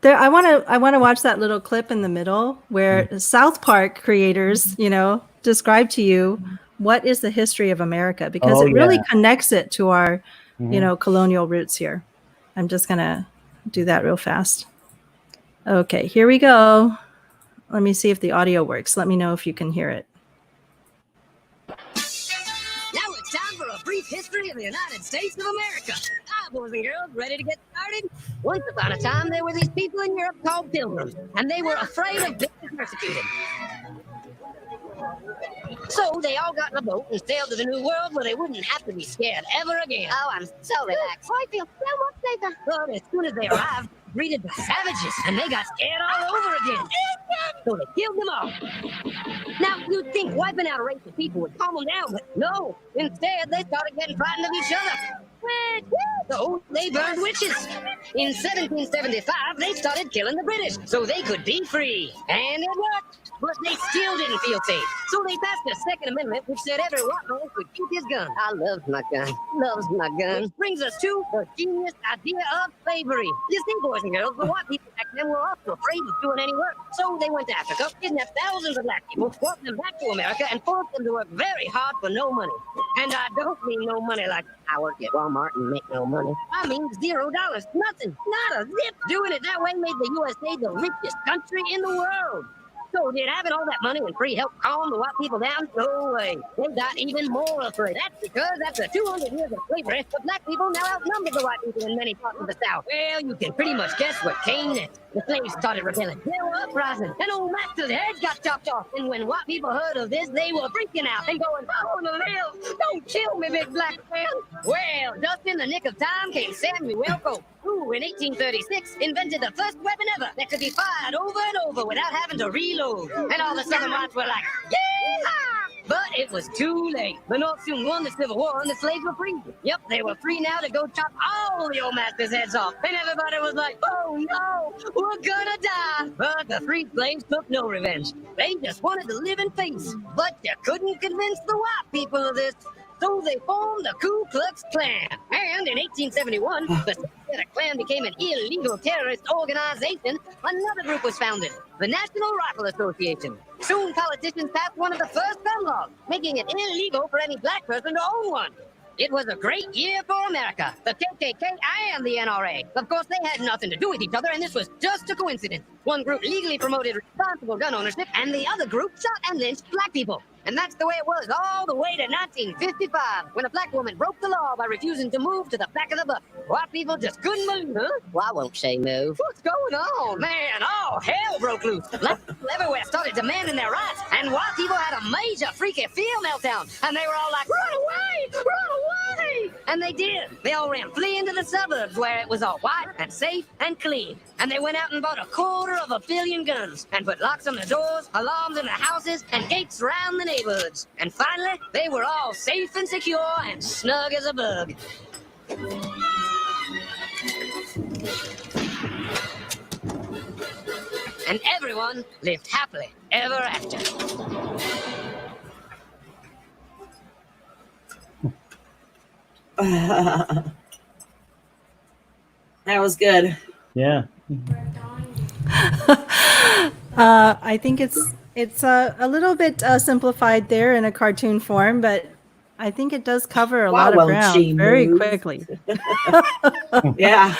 So I want to watch that little clip in the middle where South Park creators, you know, describe to you what is the history of America, because it really connects it to our, you know, colonial roots here. I'm just going to do that real fast. Okay, here we go. Let me see if the audio works. Let me know if you can hear it. Now it's time for a brief history of the United States of America. Ah, boys and girls, ready to get started? Once upon a time, there were these people in Europe called pilgrims, and they were afraid of being persecuted. So they all got in a boat and sailed to the New World where they wouldn't have to be scared ever again. Oh, I'm so relaxed. I feel so much safer. But as soon as they arrived, greeted by savages, and they got scared all over again. So they killed them all. Now, you'd think wiping out a race of people would calm them down, but no. Instead, they started getting frightened of each other. So they burned witches. In 1775, they started killing the British so they could be free. And it worked. But they still didn't feel safe. So they passed a Second Amendment which said every white man could keep his gun. I love my gun. Loves my gun. Which brings us to the genius idea of slavery. You see, boys and girls, the white people back then were also afraid of doing any work. So they went to Africa, kidnapped thousands of black people, brought them back to America, and forced them to work very hard for no money. And I don't mean no money like I work at Walmart and make no money. I mean $0. Nothing. Not a zip. Doing it that way made the USA the richest country in the world. So did having all that money and free help calm the white people down? No way. They got even more afraid. That's because after 200 years of slavery, the black people now outnumber the white people in many parts of the South. Well, you can pretty much guess what came next. The slaves started rebelling. They were uprising. And old master's heads got chopped off. And when white people heard of this, they were freaking out and going, I want to live. Don't kill me, big black man. Well, just in the nick of time came Samuel Coe, who in 1836 invented the first weapon ever that could be fired over and over without having to reload. And all the Southern whites were like, yeah! But it was too late. The North soon won the Civil War and the slaves were free. Yep, they were free now to go chop all the old masters' heads off. And everybody was like, oh no, we're gonna die. But the free slaves took no revenge. They just wanted to live in peace. But you couldn't convince the white people of this. So they formed the Ku Klux Klan. And in 1871, the Klan became an illegal terrorist organization. Another group was founded, the National Rifle Association. Soon politicians passed one of the first gun laws, making it illegal for any black person to own one. It was a great year for America, the KKK and the NRA. Of course, they had nothing to do with each other, and this was just a coincidence. One group legally promoted responsible gun ownership, and the other group shot and lynched black people. And that's the way it was all the way to 1955, when a black woman broke the law by refusing to move to the back of the bus. White people just couldn't move, huh? Well, I won't say move. What's going on, man? Oh, hell broke loose. Black people everywhere started demanding their rights, and white people had a major freaky fear meltdown. And they were all like, run away! Run away! And they did. They all ran fleeing to the suburbs where it was all white and safe and clean. And they went out and bought 250 million guns and put locks on the doors, alarms in the houses, and gates around the neighborhoods. And finally, they were all safe and secure and snug as a bug. And everyone lived happily ever after. That was good. Yeah. I think it's a little bit simplified there in a cartoon form, but I think it does cover a lot of ground very quickly. Yeah.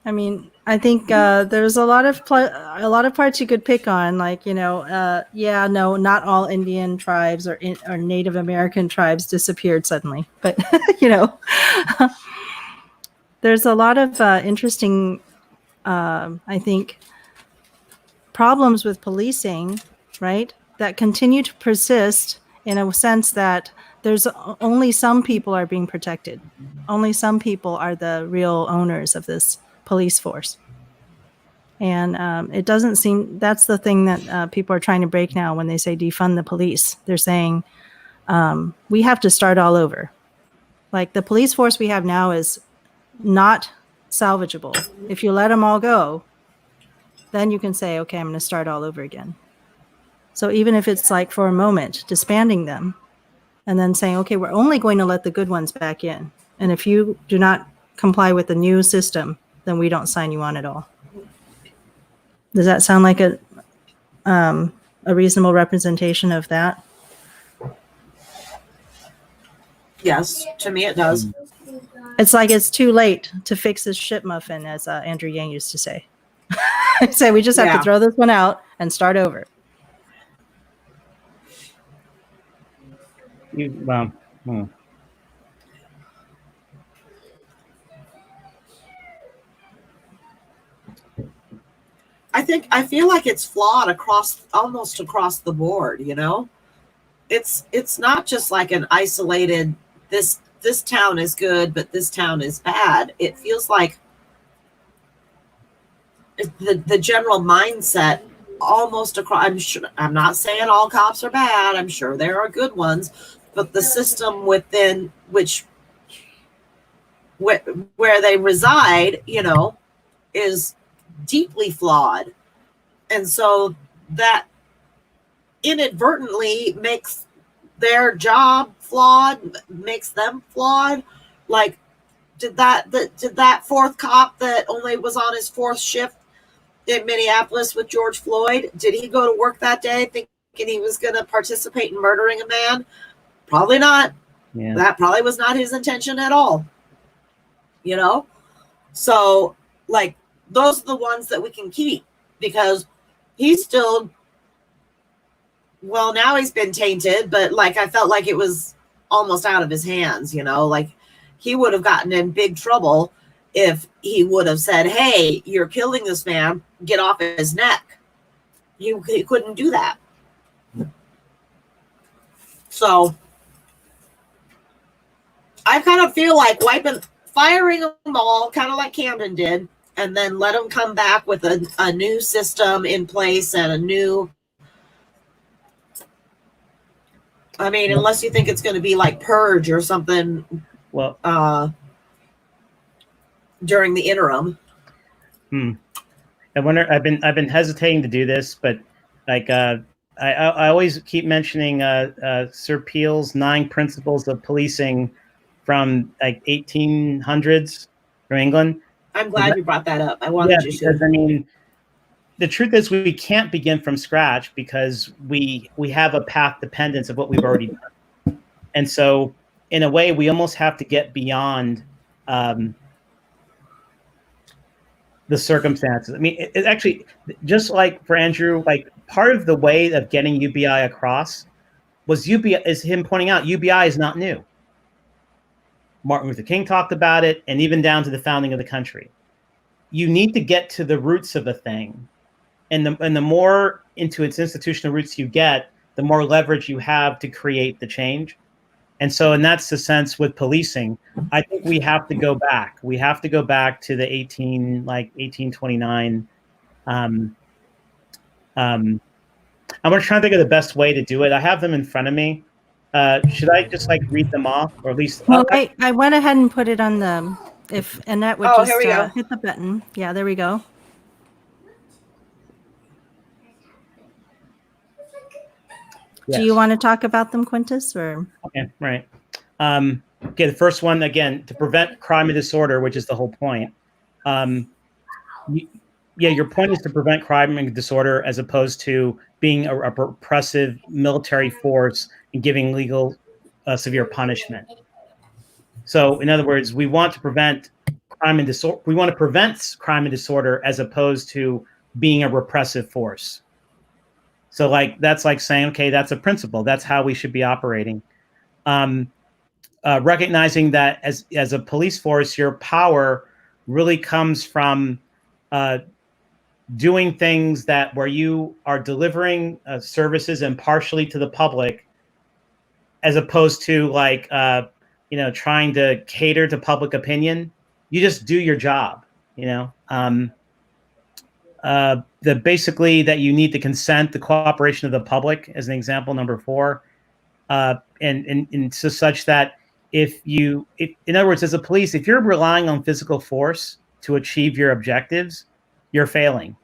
I mean, I think there's a lot of parts you could pick on, like, you know, yeah, no, not all Indian tribes or Native American tribes disappeared suddenly, but you know, there's a lot of interesting, I think, problems with policing, right, that continue to persist in a sense that there's only some people are being protected. Only some people are the real owners of this police force. And it doesn't seem, that's the thing that people are trying to break now when they say defund the police. They're saying we have to start all over. Like, the police force we have now is not salvageable. If you let them all go, then you can say, okay, I'm going to start all over again. So even if it's like for a moment, disbanding them and then saying, okay, we're only going to let the good ones back in. And if you do not comply with the new system, then we don't sign you on at all. Does that sound like a reasonable representation of that? Yes, to me it does. It's like it's too late to fix this shit muffin, as Andrew Yang used to say. So we just have to throw this one out and start over. I feel like it's flawed almost across the board, you know? It's not just like an isolated, this this town is good, but this town is bad. It feels like the general mindset almost across. I'm not saying all cops are bad. I'm sure there are good ones, but the system within which where they reside, is deeply flawed. And so that inadvertently makes their job flawed, makes them flawed. Like, did that fourth cop that only was on his fourth shift in Minneapolis with George Floyd, did he go to work that day thinking he was going to participate in murdering a man? Probably not. Yeah. That probably was not his intention at all. So, like, those are the ones that we can keep, because he's still, well, now he's been tainted, but like, I felt like it was almost out of his hands, like he would have gotten in big trouble if he would have said, hey, you're killing this man, get off his neck. He couldn't do that. So I kind of feel like firing them all, kind of like Camden did, and then let them come back with a new system in place and a new. I mean, unless you think it's going to be like Purge or something. Well, during the interim. I wonder. I've been hesitating to do this, but like I always keep mentioning Sir Peel's 9 Principles of Policing from like 1800s from England. I'm glad you brought that up. I wanted you to. Because I mean, the truth is we can't begin from scratch because we have a path dependence of what we've already done, and so in a way we almost have to get beyond the circumstances. I mean, it actually, just like for Andrew, like part of the way of getting UBI across was is him pointing out UBI is not new. Martin Luther King talked about it, and even down to the founding of the country. You need to get to the roots of a thing, and the more into its institutional roots you get, the more leverage you have to create the change. And so, and that's the sense with policing. I think we have to go back. We have to go back to the 1829. I'm going to try and think of the best way to do it. I have them in front of me. Should I just like read them off, or at least? Well, I went ahead and put it on the. If Annette would just here we go. hit the button. Yeah, there we go. Yes. Do you want to talk about them, Quintus, or? Okay, right. Okay, the first one, again, to prevent crime and disorder, which is the whole point. Your point is to prevent crime and disorder as opposed to being a repressive military force and giving legal severe punishment. So, in other words, we want to prevent crime and disorder. We want to prevent crime and disorder as opposed to being a repressive force. So, like that's like saying, okay, that's a principle. That's how we should be operating. Recognizing that as a police force, your power really comes from doing things where you are delivering services impartially to the public, as opposed to like trying to cater to public opinion. You just do your job. Basically that you need the consent, the cooperation of the public, as an example, number 4, and so such that in other words, as a police, if you're relying on physical force to achieve your objectives, you're failing.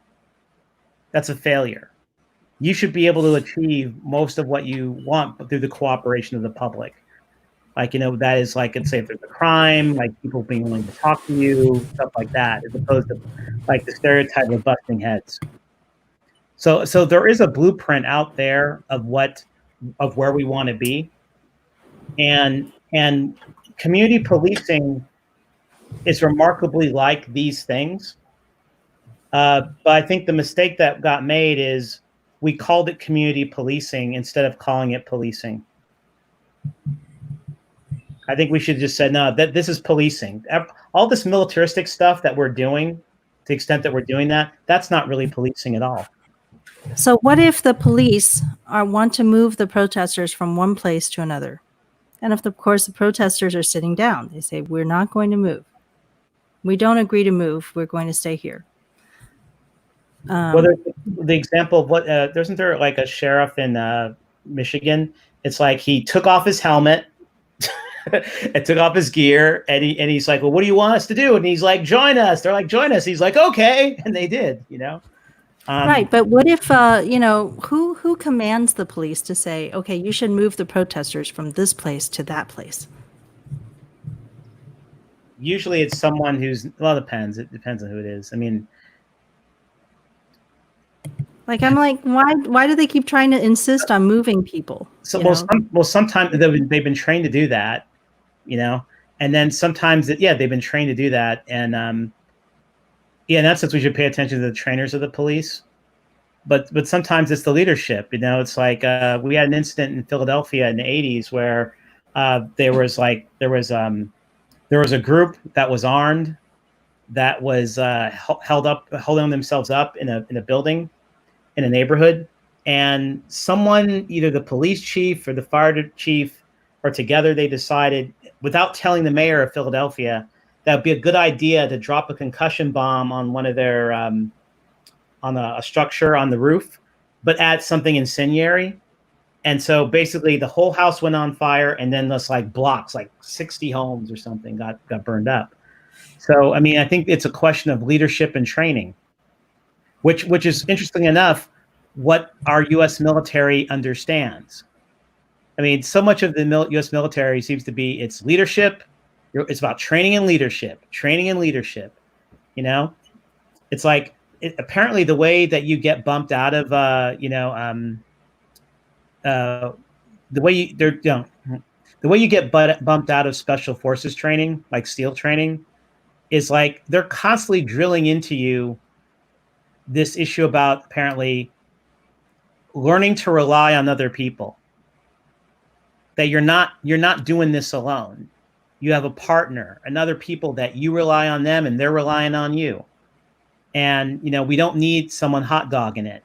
That's a failure. You should be able to achieve most of what you want through the cooperation of the public. Like, that is like, let's say if there's a crime, like people being willing to talk to you, stuff like that, as opposed to like the stereotype of busting heads. So there is a blueprint out there of where we want to be. And community policing is remarkably like these things. But I think the mistake that got made is we called it community policing instead of calling it policing. I think we should just say, no, that this is policing. All this militaristic stuff that we're doing, to the extent that we're doing that, that's not really policing at all. So what if the police want to move the protesters from one place to another? And of course, the protesters are sitting down. They say, we're not going to move. We don't agree to move. We're going to stay here. Well, the example of what, isn't there like a sheriff in Michigan? It's like he took off his helmet and took off his gear, and he's like, well, what do you want us to do? And he's like, join us. They're like, join us. He's like, okay. And they did, Right. But what if, who commands the police to say, okay, you should move the protesters from this place to that place? Usually it's someone who's, well, it depends. It depends on who it is. I mean, like, I'm like, why do they keep trying to insist on moving people? So, sometimes they've been trained to do that, and then sometimes, they've been trained to do that. And in that sense, we should pay attention to the trainers of the police. But sometimes it's the leadership, it's like, we had an incident in Philadelphia in the 80s where there was a group that was armed that was holding themselves up in a building in a neighborhood, and someone, either the police chief or the fire chief, or together, they decided, without telling the mayor of Philadelphia, that would be a good idea to drop a concussion bomb on one of their on a structure on the roof, but add something incendiary. And so basically the whole house went on fire, and then this blocks, 60 homes or something got burned up. So, I mean, I think it's a question of leadership and training, which is, interesting enough, what our U.S. military understands. I mean, so much of the U.S. military seems to be, it's leadership. It's about training and leadership. It's like, apparently the way that you get bumped out of, the way you get bumped out of special forces training, like SEAL training, is like they're constantly drilling into you this issue about apparently learning to rely on other people. That you're not doing this alone. You have a partner, and other people that you rely on them, and they're relying on you. And we don't need someone hot dogging it.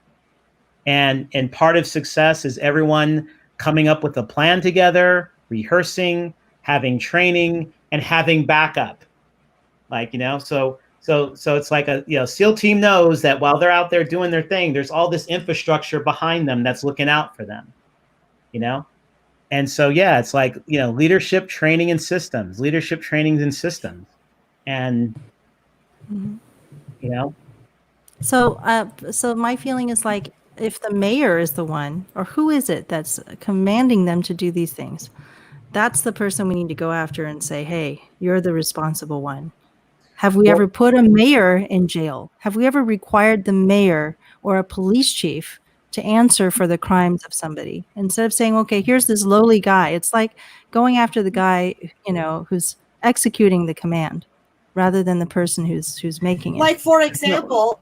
And part of success is everyone coming up with a plan together, rehearsing, having training, and having backup. So it's like a SEAL team knows that while they're out there doing their thing, there's all this infrastructure behind them that's looking out for them. And so it's like leadership training and systems, and So my feeling is like, if the mayor is the one, or who is it that's commanding them to do these things, that's the person we need to go after and say, hey, you're the responsible one. Have we ever put a mayor in jail? Have we ever required the mayor or a police chief to answer for the crimes of somebody? Instead of saying, okay, here's this lowly guy. It's like going after the guy, who's executing the command rather than the person who's making it. Like, for example,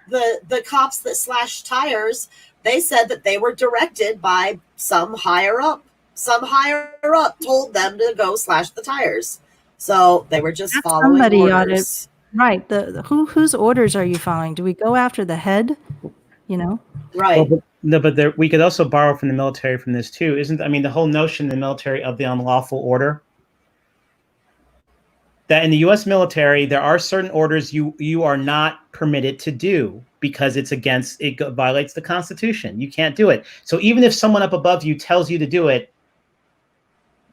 the cops that slashed tires, they said that they were directed by some higher up. Some higher up told them to go slash the tires. So they were just following orders. Right. Whose orders are you following? Do we go after the head? Right. Well, but we could also borrow from the military from this too, the whole notion in the military of the unlawful order. That in the U.S. military, there are certain orders you are not permitted to do because it violates the Constitution. You can't do it. So even if someone up above you tells you to do it,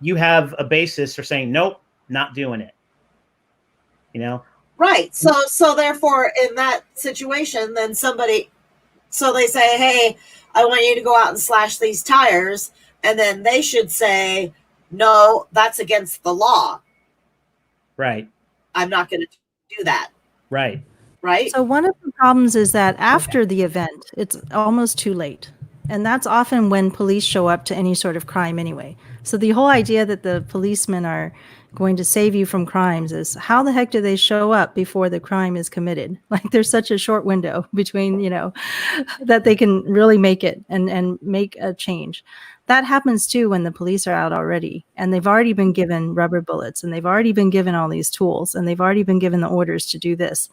you have a basis for saying, nope, not doing it. Right. So therefore, in that situation, then so they say, hey, I want you to go out and slash these tires. And then they should say, no, that's against the law. Right. I'm not going to do that. Right. Right. So one of the problems is that after the event, it's almost too late. And that's often when police show up to any sort of crime anyway. So the whole idea that the policemen are going to save you from crimes is, how the heck do they show up before the crime is committed? Like, there's such a short window between, that they can really make it and make a change. That happens too when the police are out already, and they've already been given rubber bullets, and they've already been given all these tools, and they've already been given the orders to do this.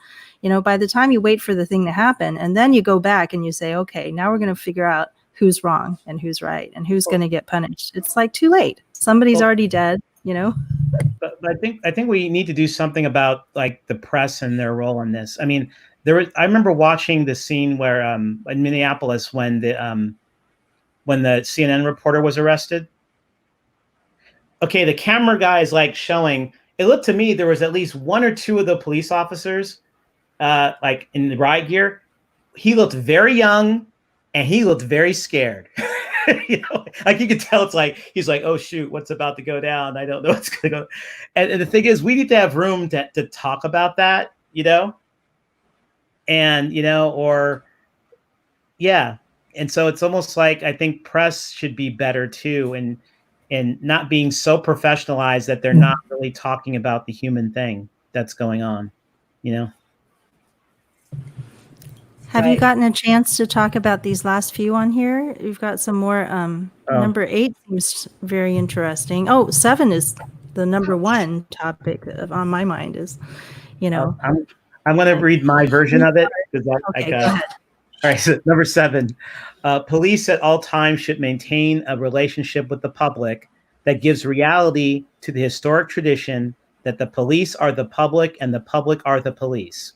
By the time you wait for the thing to happen, and then you go back and you say, okay, now we're going to figure out who's wrong and who's right and who's going to get punished. It's like too late. Somebody's already dead, you know? But I think we need to do something about like the press and their role in this. I mean, I remember watching the scene where in Minneapolis when the CNN reporter was arrested. Okay, the camera guy is like showing. It looked to me there was at least one or two of the police officers, like in the riot gear. He looked very young, and he looked very scared. You know, like you could tell it's like he's like, oh shoot, what's about to go down? I don't know what's going to go. And the thing is, we need to have room to talk about that, you know, and you know, or yeah. And so it's almost like I think press should be better too, and not being so professionalized that they're not really talking about the human thing that's going on, you know. Have you gotten a chance to talk about these last few on here? You've got some more. Number 8 seems very interesting. Oh, 7 is the number 1 topic on my mind is, you know. I'm going to read my version of it. Okay, go ahead. All right, so number 7. Police at all times should maintain a relationship with the public that gives reality to the historic tradition that the police are the public and the public are the police.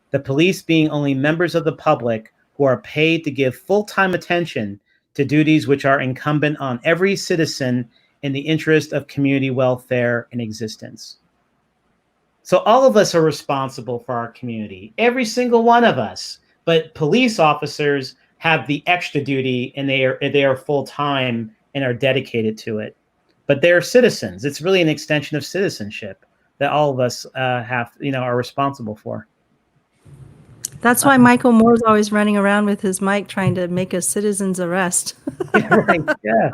The police being only members of the public who are paid to give full-time attention to duties which are incumbent on every citizen in the interest of community welfare and existence. So all of us are responsible for our community, every single one of us. But police officers have the extra duty, and they are full-time and are dedicated to it. But they're citizens. It's really an extension of citizenship that all of us are responsible for. That's why Michael Moore's always running around with his mic trying to make a citizen's arrest. Yeah, right. Yeah.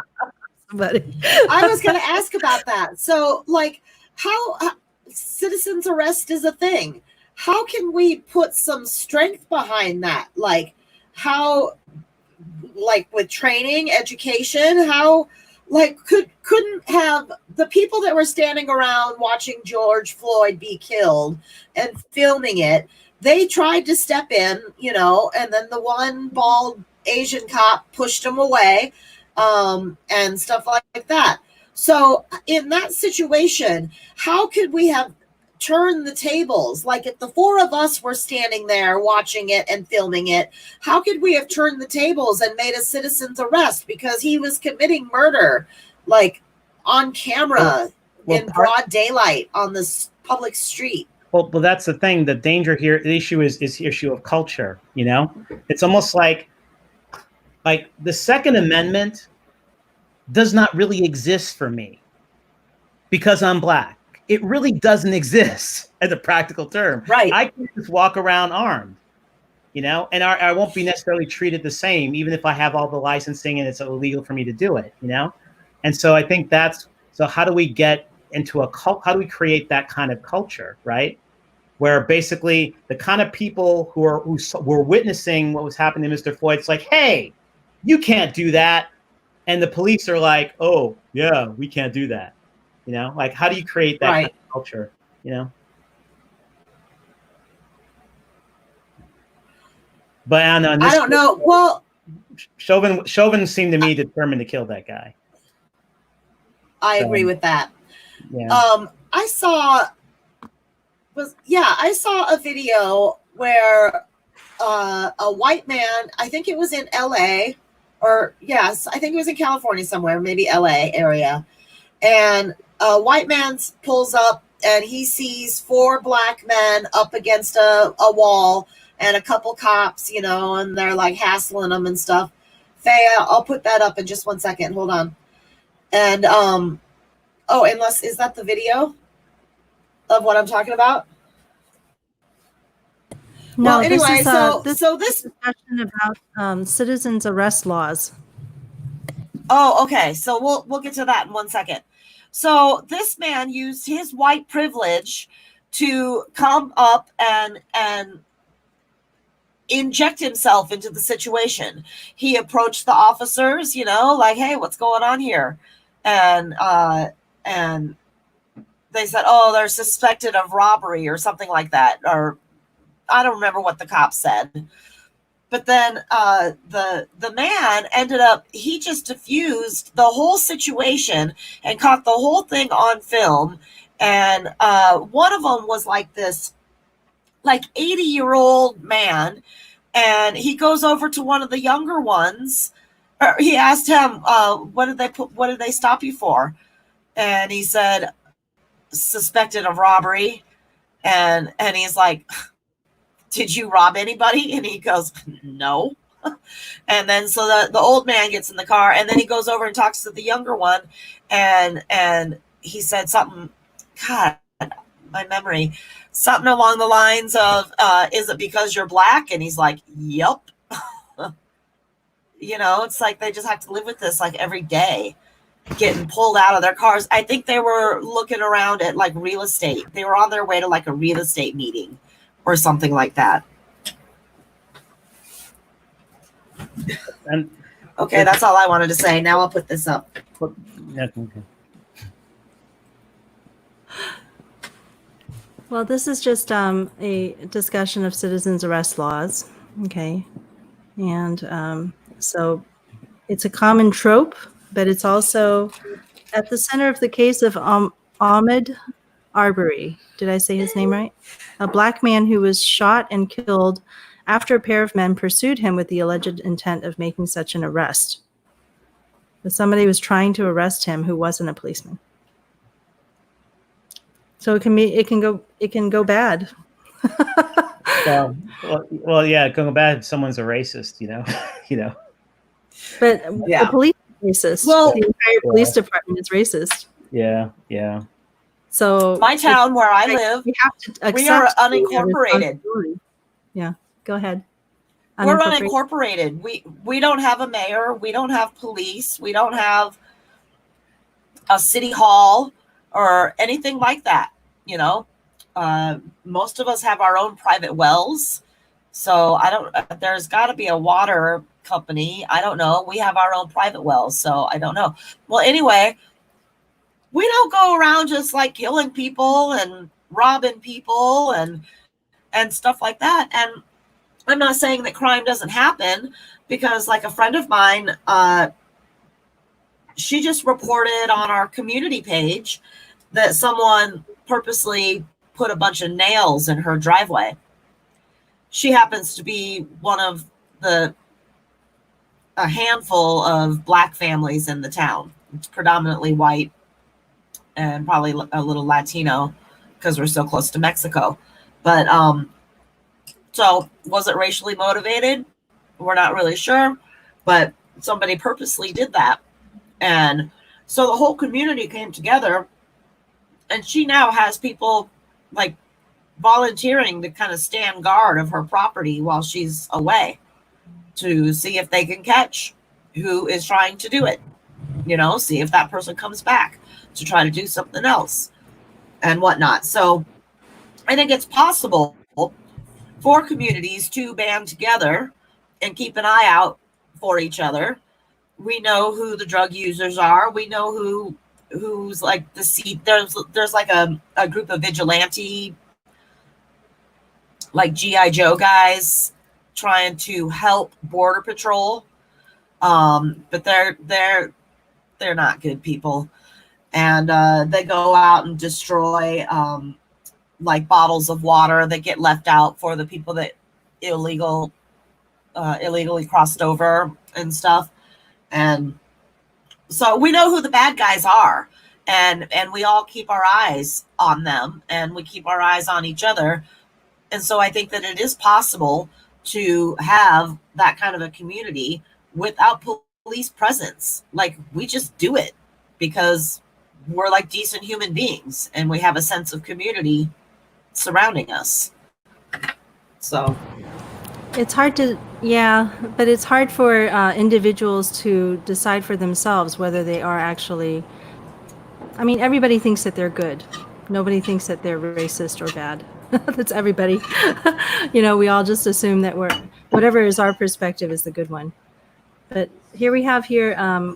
Somebody. I was going to ask about that. So, like, how citizen's arrest is a thing. How can we put some strength behind that? Like, how, like, with training, education, how, like, couldn't have the people that were standing around watching George Floyd be killed and filming it, they tried to step in, you know, and then the one bald Asian cop pushed him away, and stuff like that. So in that situation, how could we have turned the tables? Like if the 4 of us were standing there watching it and filming it, how could we have turned the tables and made a citizen's arrest because he was committing murder, like on camera in broad daylight on this public street? Well, that's the thing. The danger here, the issue is the issue of culture. You know, it's almost like the Second Amendment does not really exist for me because I'm Black. It really doesn't exist as a practical term. Right. I can just walk around armed, you know, and I won't be necessarily treated the same, even if I have all the licensing and it's illegal for me to do it, you know? And so I think so how do we get into how do we create that kind of culture, right? Where basically the kind of people who were witnessing what was happening to Mr. Floyd, it's like, hey, you can't do that. And the police are like, oh, yeah, we can't do that. You know, like, how do you create that kind of culture, you know? But I don't know. Well, Chauvin seemed to me determined to kill that guy. I agree with that. Yeah. I saw a video where a white man, I think it was in LA, or yes, I think it was in California somewhere, maybe LA area. And a white man pulls up and he sees 4 Black men up against a wall and a couple cops, you know, and they're like hassling them and stuff. Faye, I'll put that up in just 1 second. Hold on. And, is that the video of what I'm talking about? No, well, anyway, this discussion about citizens arrest laws. Oh, okay. So we'll get to that in 1 second. So this man used his white privilege to come up and inject himself into the situation. He approached the officers, you know, like, hey, what's going on here? And they said, oh, they're suspected of robbery or something like that. Or I don't remember what the cops said. but then the man ended up, he just diffused the whole situation and caught the whole thing on film. And one of them was like this, like 80-year-old man, and he goes over to one of the younger ones. He asked him, what did they stop you for? And he said, suspected of robbery. And he's like, did you rob anybody? And he goes, no. And then so the old man gets in the car, and then he goes over and talks to the younger one, and he said something, God, my memory, something along the lines of, is it because you're black? And he's like, yep. You know, it's like they just have to live with this like every day, getting pulled out of their cars. I think they were looking around at like real estate. They were on their way to like a real estate meeting or something like that. And okay, that's all I wanted to say. Now I'll put this up. okay. Well, this is just a discussion of citizens arrest laws, okay? And so it's a common trope, but it's also at the center of the case of Ahmaud Arbery. Did I say his name right? A black man who was shot and killed after a pair of men pursued him with the alleged intent of making such an arrest. But somebody was trying to arrest him who wasn't a policeman. So it can go bad. well, yeah, it can go bad if someone's a racist, you know, you know. But Yeah. the police is racist. Well- the entire police department is racist. Yeah, yeah. So My town where I live, we have to accept we are the unincorporated. responsibility. Yeah, go ahead. We're unincorporated. We don't have a mayor. We don't have police. We don't have a city hall or anything like that. You know, most of us have our own private wells. So there's got to be a water company. I don't know. We have our own private wells. So I don't know. Well, anyway, we don't go around just like killing people and robbing people and stuff like that. And I'm not saying that crime doesn't happen, because like a friend of mine, she just reported on our community page that someone purposely put a bunch of nails in her driveway. She happens to be one of a handful of black families in the town. It's predominantly white and probably a little Latino because we're so close to Mexico. But so was it racially motivated? We're not really sure, but somebody purposely did that. And so the whole community came together, and she now has people like volunteering to kind of stand guard of her property while she's away to see if they can catch who is trying to do it, you know, see if that person comes back to try to do something else and whatnot. So I think it's possible for communities to band together and keep an eye out for each other. We know who the drug users are. We know who's like the seat. There's like a group of vigilante, like GI Joe guys trying to help Border Patrol. But they're not good people. And they go out and destroy like bottles of water that get left out for the people that illegally crossed over and stuff. And so we know who the bad guys are, and we all keep our eyes on them, and we keep our eyes on each other. And so I think that it is possible to have that kind of a community without police presence. Like, we just do it because we're like decent human beings and we have a sense of community surrounding us. So It's hard to, yeah, but it's hard for individuals to decide for themselves whether they are actually, I mean, everybody thinks that they're good. Nobody thinks that they're racist or bad. That's everybody. You know, we all just assume that whatever is our perspective is the good one. But here we have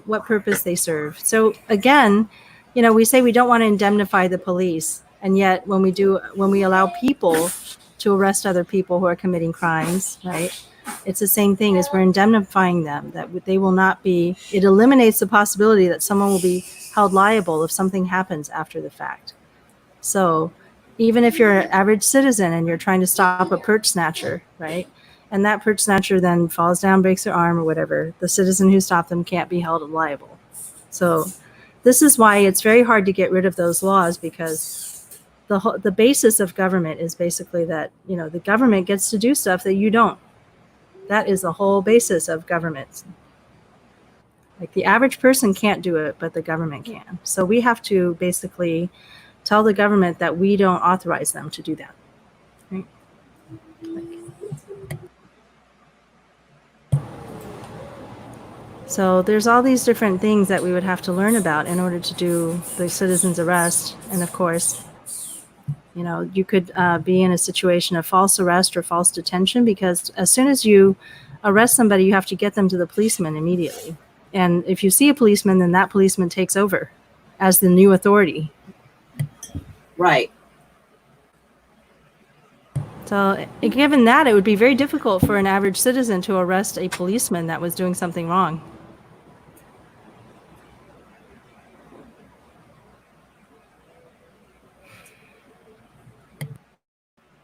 what purpose they serve. So again, you know, we say we don't want to indemnify the police. And yet when we allow people to arrest other people who are committing crimes, right? It's the same thing as we're indemnifying them, that they will not be, it eliminates the possibility that someone will be held liable if something happens after the fact. So even if you're an average citizen and you're trying to stop a purse snatcher, right? And that purse snatcher then falls down, breaks their arm or whatever, the citizen who stopped them can't be held liable. So this is why it's very hard to get rid of those laws, because the basis of government is basically that, you know, the government gets to do stuff that you don't. That is the whole basis of government. Like the average person can't do it, but the government can. So we have to basically tell the government that we don't authorize them to do that. Right? So there's all these different things that we would have to learn about in order to do the citizen's arrest. And of course, you know, you could be in a situation of false arrest or false detention, because as soon as you arrest somebody, you have to get them to the policeman immediately. And if you see a policeman, then that policeman takes over as the new authority. Right. So given that, it would be very difficult for an average citizen to arrest a policeman that was doing something wrong.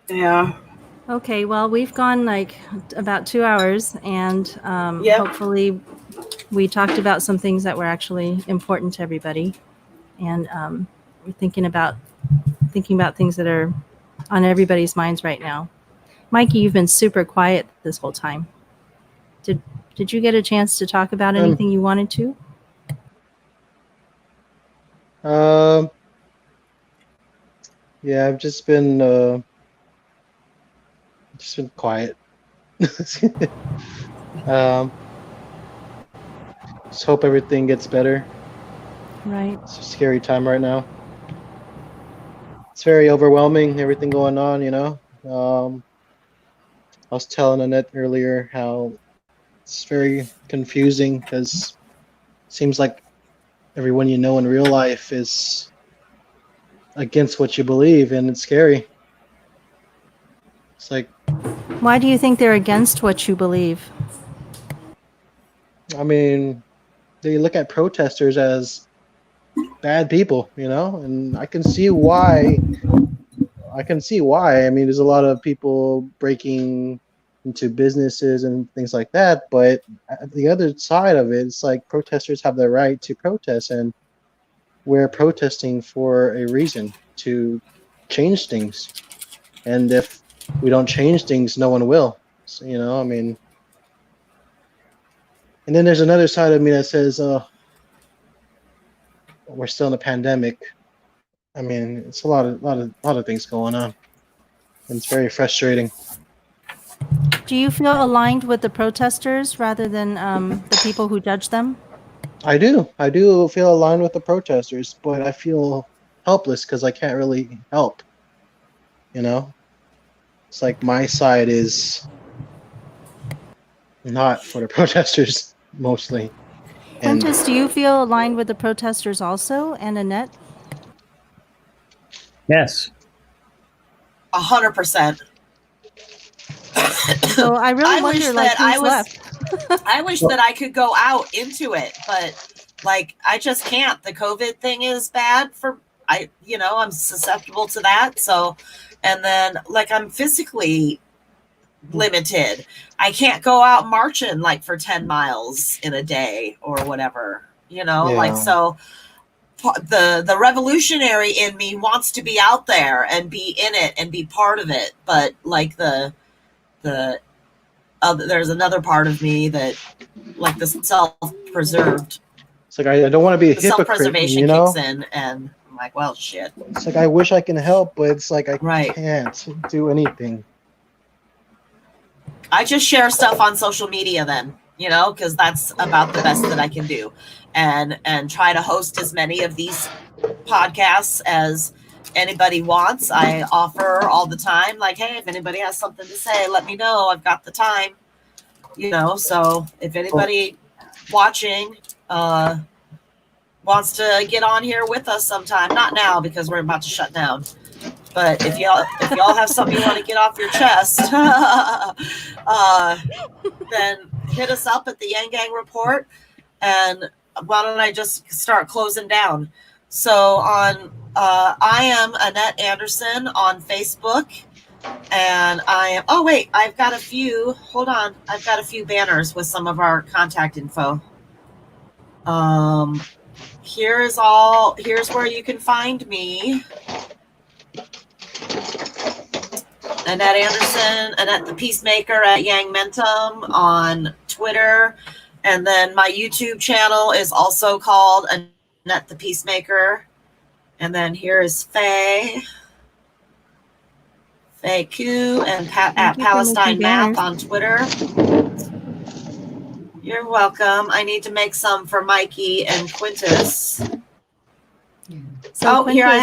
Yeah. Okay, well, we've gone like about 2 hours, and Yep. hopefully we talked about some things that were actually important to everybody. And we're thinking about things that are on everybody's minds right now. Mikey, you've been super quiet this whole time. Did you get a chance to talk about anything you wanted to? Yeah, I've just been quiet. Just hope everything gets better. Right. It's a scary time right now. It's very overwhelming, everything going on, you know. I was telling Annette earlier how it's very confusing, because it seems like everyone you know in real life is against what you believe, and it's scary. It's like, Why do you think they're against what you believe? I mean, they look at protesters as bad people, you know, and I can see why. I mean, there's a lot of people breaking into businesses and things like that, but the other side of it, it's like protesters have the right to protest, and we're protesting for a reason, to change things. And if we don't change things, no one will. So, you know, I mean, and then there's another side of me that says, we're still in a pandemic. I mean, it's a lot of things going on, and it's very frustrating. Do you feel aligned with the protesters rather than the people who judge them? I do feel aligned with the protesters, but I feel helpless because I can't really help. You know, it's like my side is not for the protesters mostly. And Quintus, do you feel aligned with the protesters also, and Annette? Yes. 100%. So I really wonder, like, who's left. I wish that I could go out into it, but like I just can't. The COVID thing is bad for I'm susceptible to that. So, and then like I'm physically limited. I can't go out marching like for 10 miles in a day or whatever, like, so the revolutionary in me wants to be out there and be in it and be part of it. But like there's another part of me that like the self-preserved. It's like I don't want to be a the hypocrite, self-preservation kicks in, and I'm like, well, shit. It's like I wish I can help, but it's like I can't do anything. I just share stuff on social media then, because that's about the best that I can do, and try to host as many of these podcasts as anybody wants. I offer all the time, like, hey, if anybody has something to say, let me know. I've got the time, so if anybody watching wants to get on here with us sometime, not now because we're about to shut down, But if y'all have something you want to get off your chest, then hit us up at the Yang Gang Report. And why don't I just start closing down? So on, I am Annette Anderson on Facebook, and I am. Oh wait, I've got a few. Hold on, I've got a few banners with some of our contact info. Here's where you can find me. Annette Anderson, Annette the Peacemaker at Yang Mentum on Twitter. And then my YouTube channel is also called Annette the Peacemaker. And then here's Faye Q, and at Palestine Math on Twitter. You're welcome. I need to make some for Mikey and Quintus. So Quintus, here I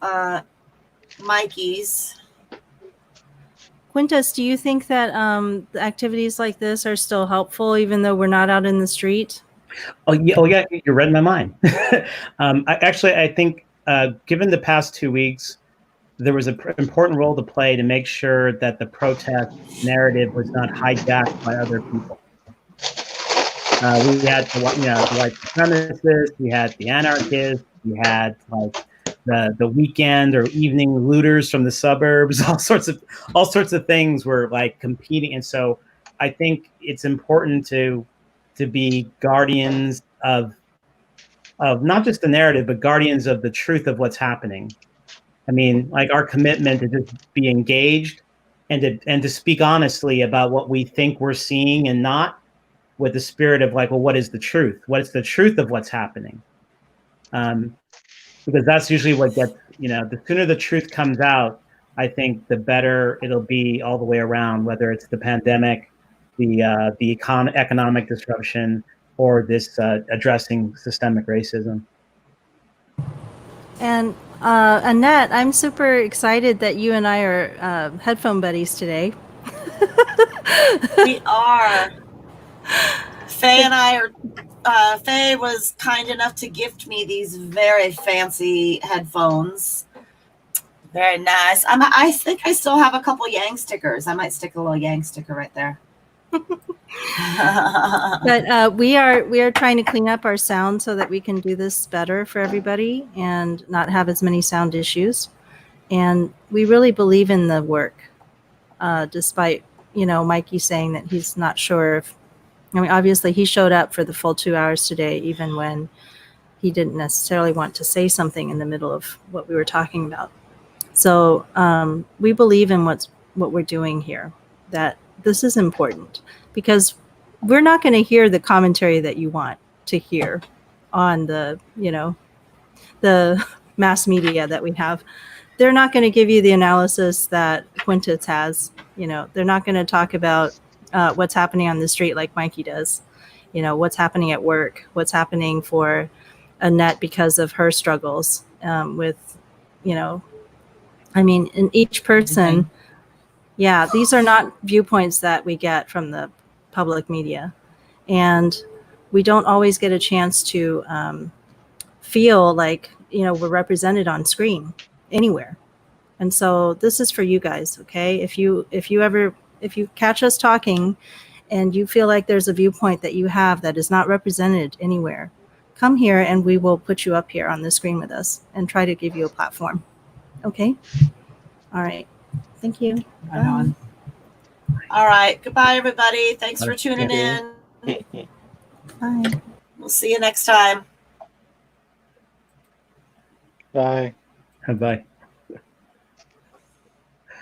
have Mikey's. Quintus, do you think that activities like this are still helpful, even though we're not out in the street? Oh yeah, you read my mind. I think given the past 2 weeks, there was an important role to play to make sure that the protest narrative was not hijacked by other people. We had the white supremacists, we had the anarchists, we had like the weekend or evening looters from the suburbs. All sorts of things were like competing, and so I think it's important to be guardians of not just the narrative, but guardians of the truth of what's happening. I mean, like our commitment to just be engaged and to speak honestly about what we think we're seeing, and not with the spirit of like, well, what is the truth? What is the truth of what's happening? Because that's usually what gets, the sooner the truth comes out, I think the better it'll be all the way around, whether it's the pandemic, the economic disruption, or this addressing systemic racism. And Annette, I'm super excited that you and I are headphone buddies today. We are. Faye and I are. Faye was kind enough to gift me these very fancy headphones. Very nice. I think I still have a couple Yang stickers. I might stick a little Yang sticker right there. But we are trying to clean up our sound so that we can do this better for everybody and not have as many sound issues. And we really believe in the work, despite Mikey saying that he's not sure if. I mean, obviously he showed up for the full 2 hours today, even when he didn't necessarily want to say something in the middle of what we were talking about. So we believe in what we're doing here, that this is important, because we're not going to hear the commentary that you want to hear on the mass media that we have. They're not going to give you the analysis that Quintus has. They're not going to talk about what's happening on the street like Mikey does. What's happening at work, what's happening for Annette because of her struggles with, I mean, in each person. Yeah, these are not viewpoints that we get from the public media. And we don't always get a chance to feel like, we're represented on screen anywhere. And so this is for you guys, okay? If you catch us talking and you feel like there's a viewpoint that you have that is not represented anywhere, come here and we will put you up here on the screen with us and try to give you a platform. Okay? All right. Thank you. Right on. All right. Goodbye, everybody. Thanks for tuning in. Bye. We'll see you next time. Bye. Bye.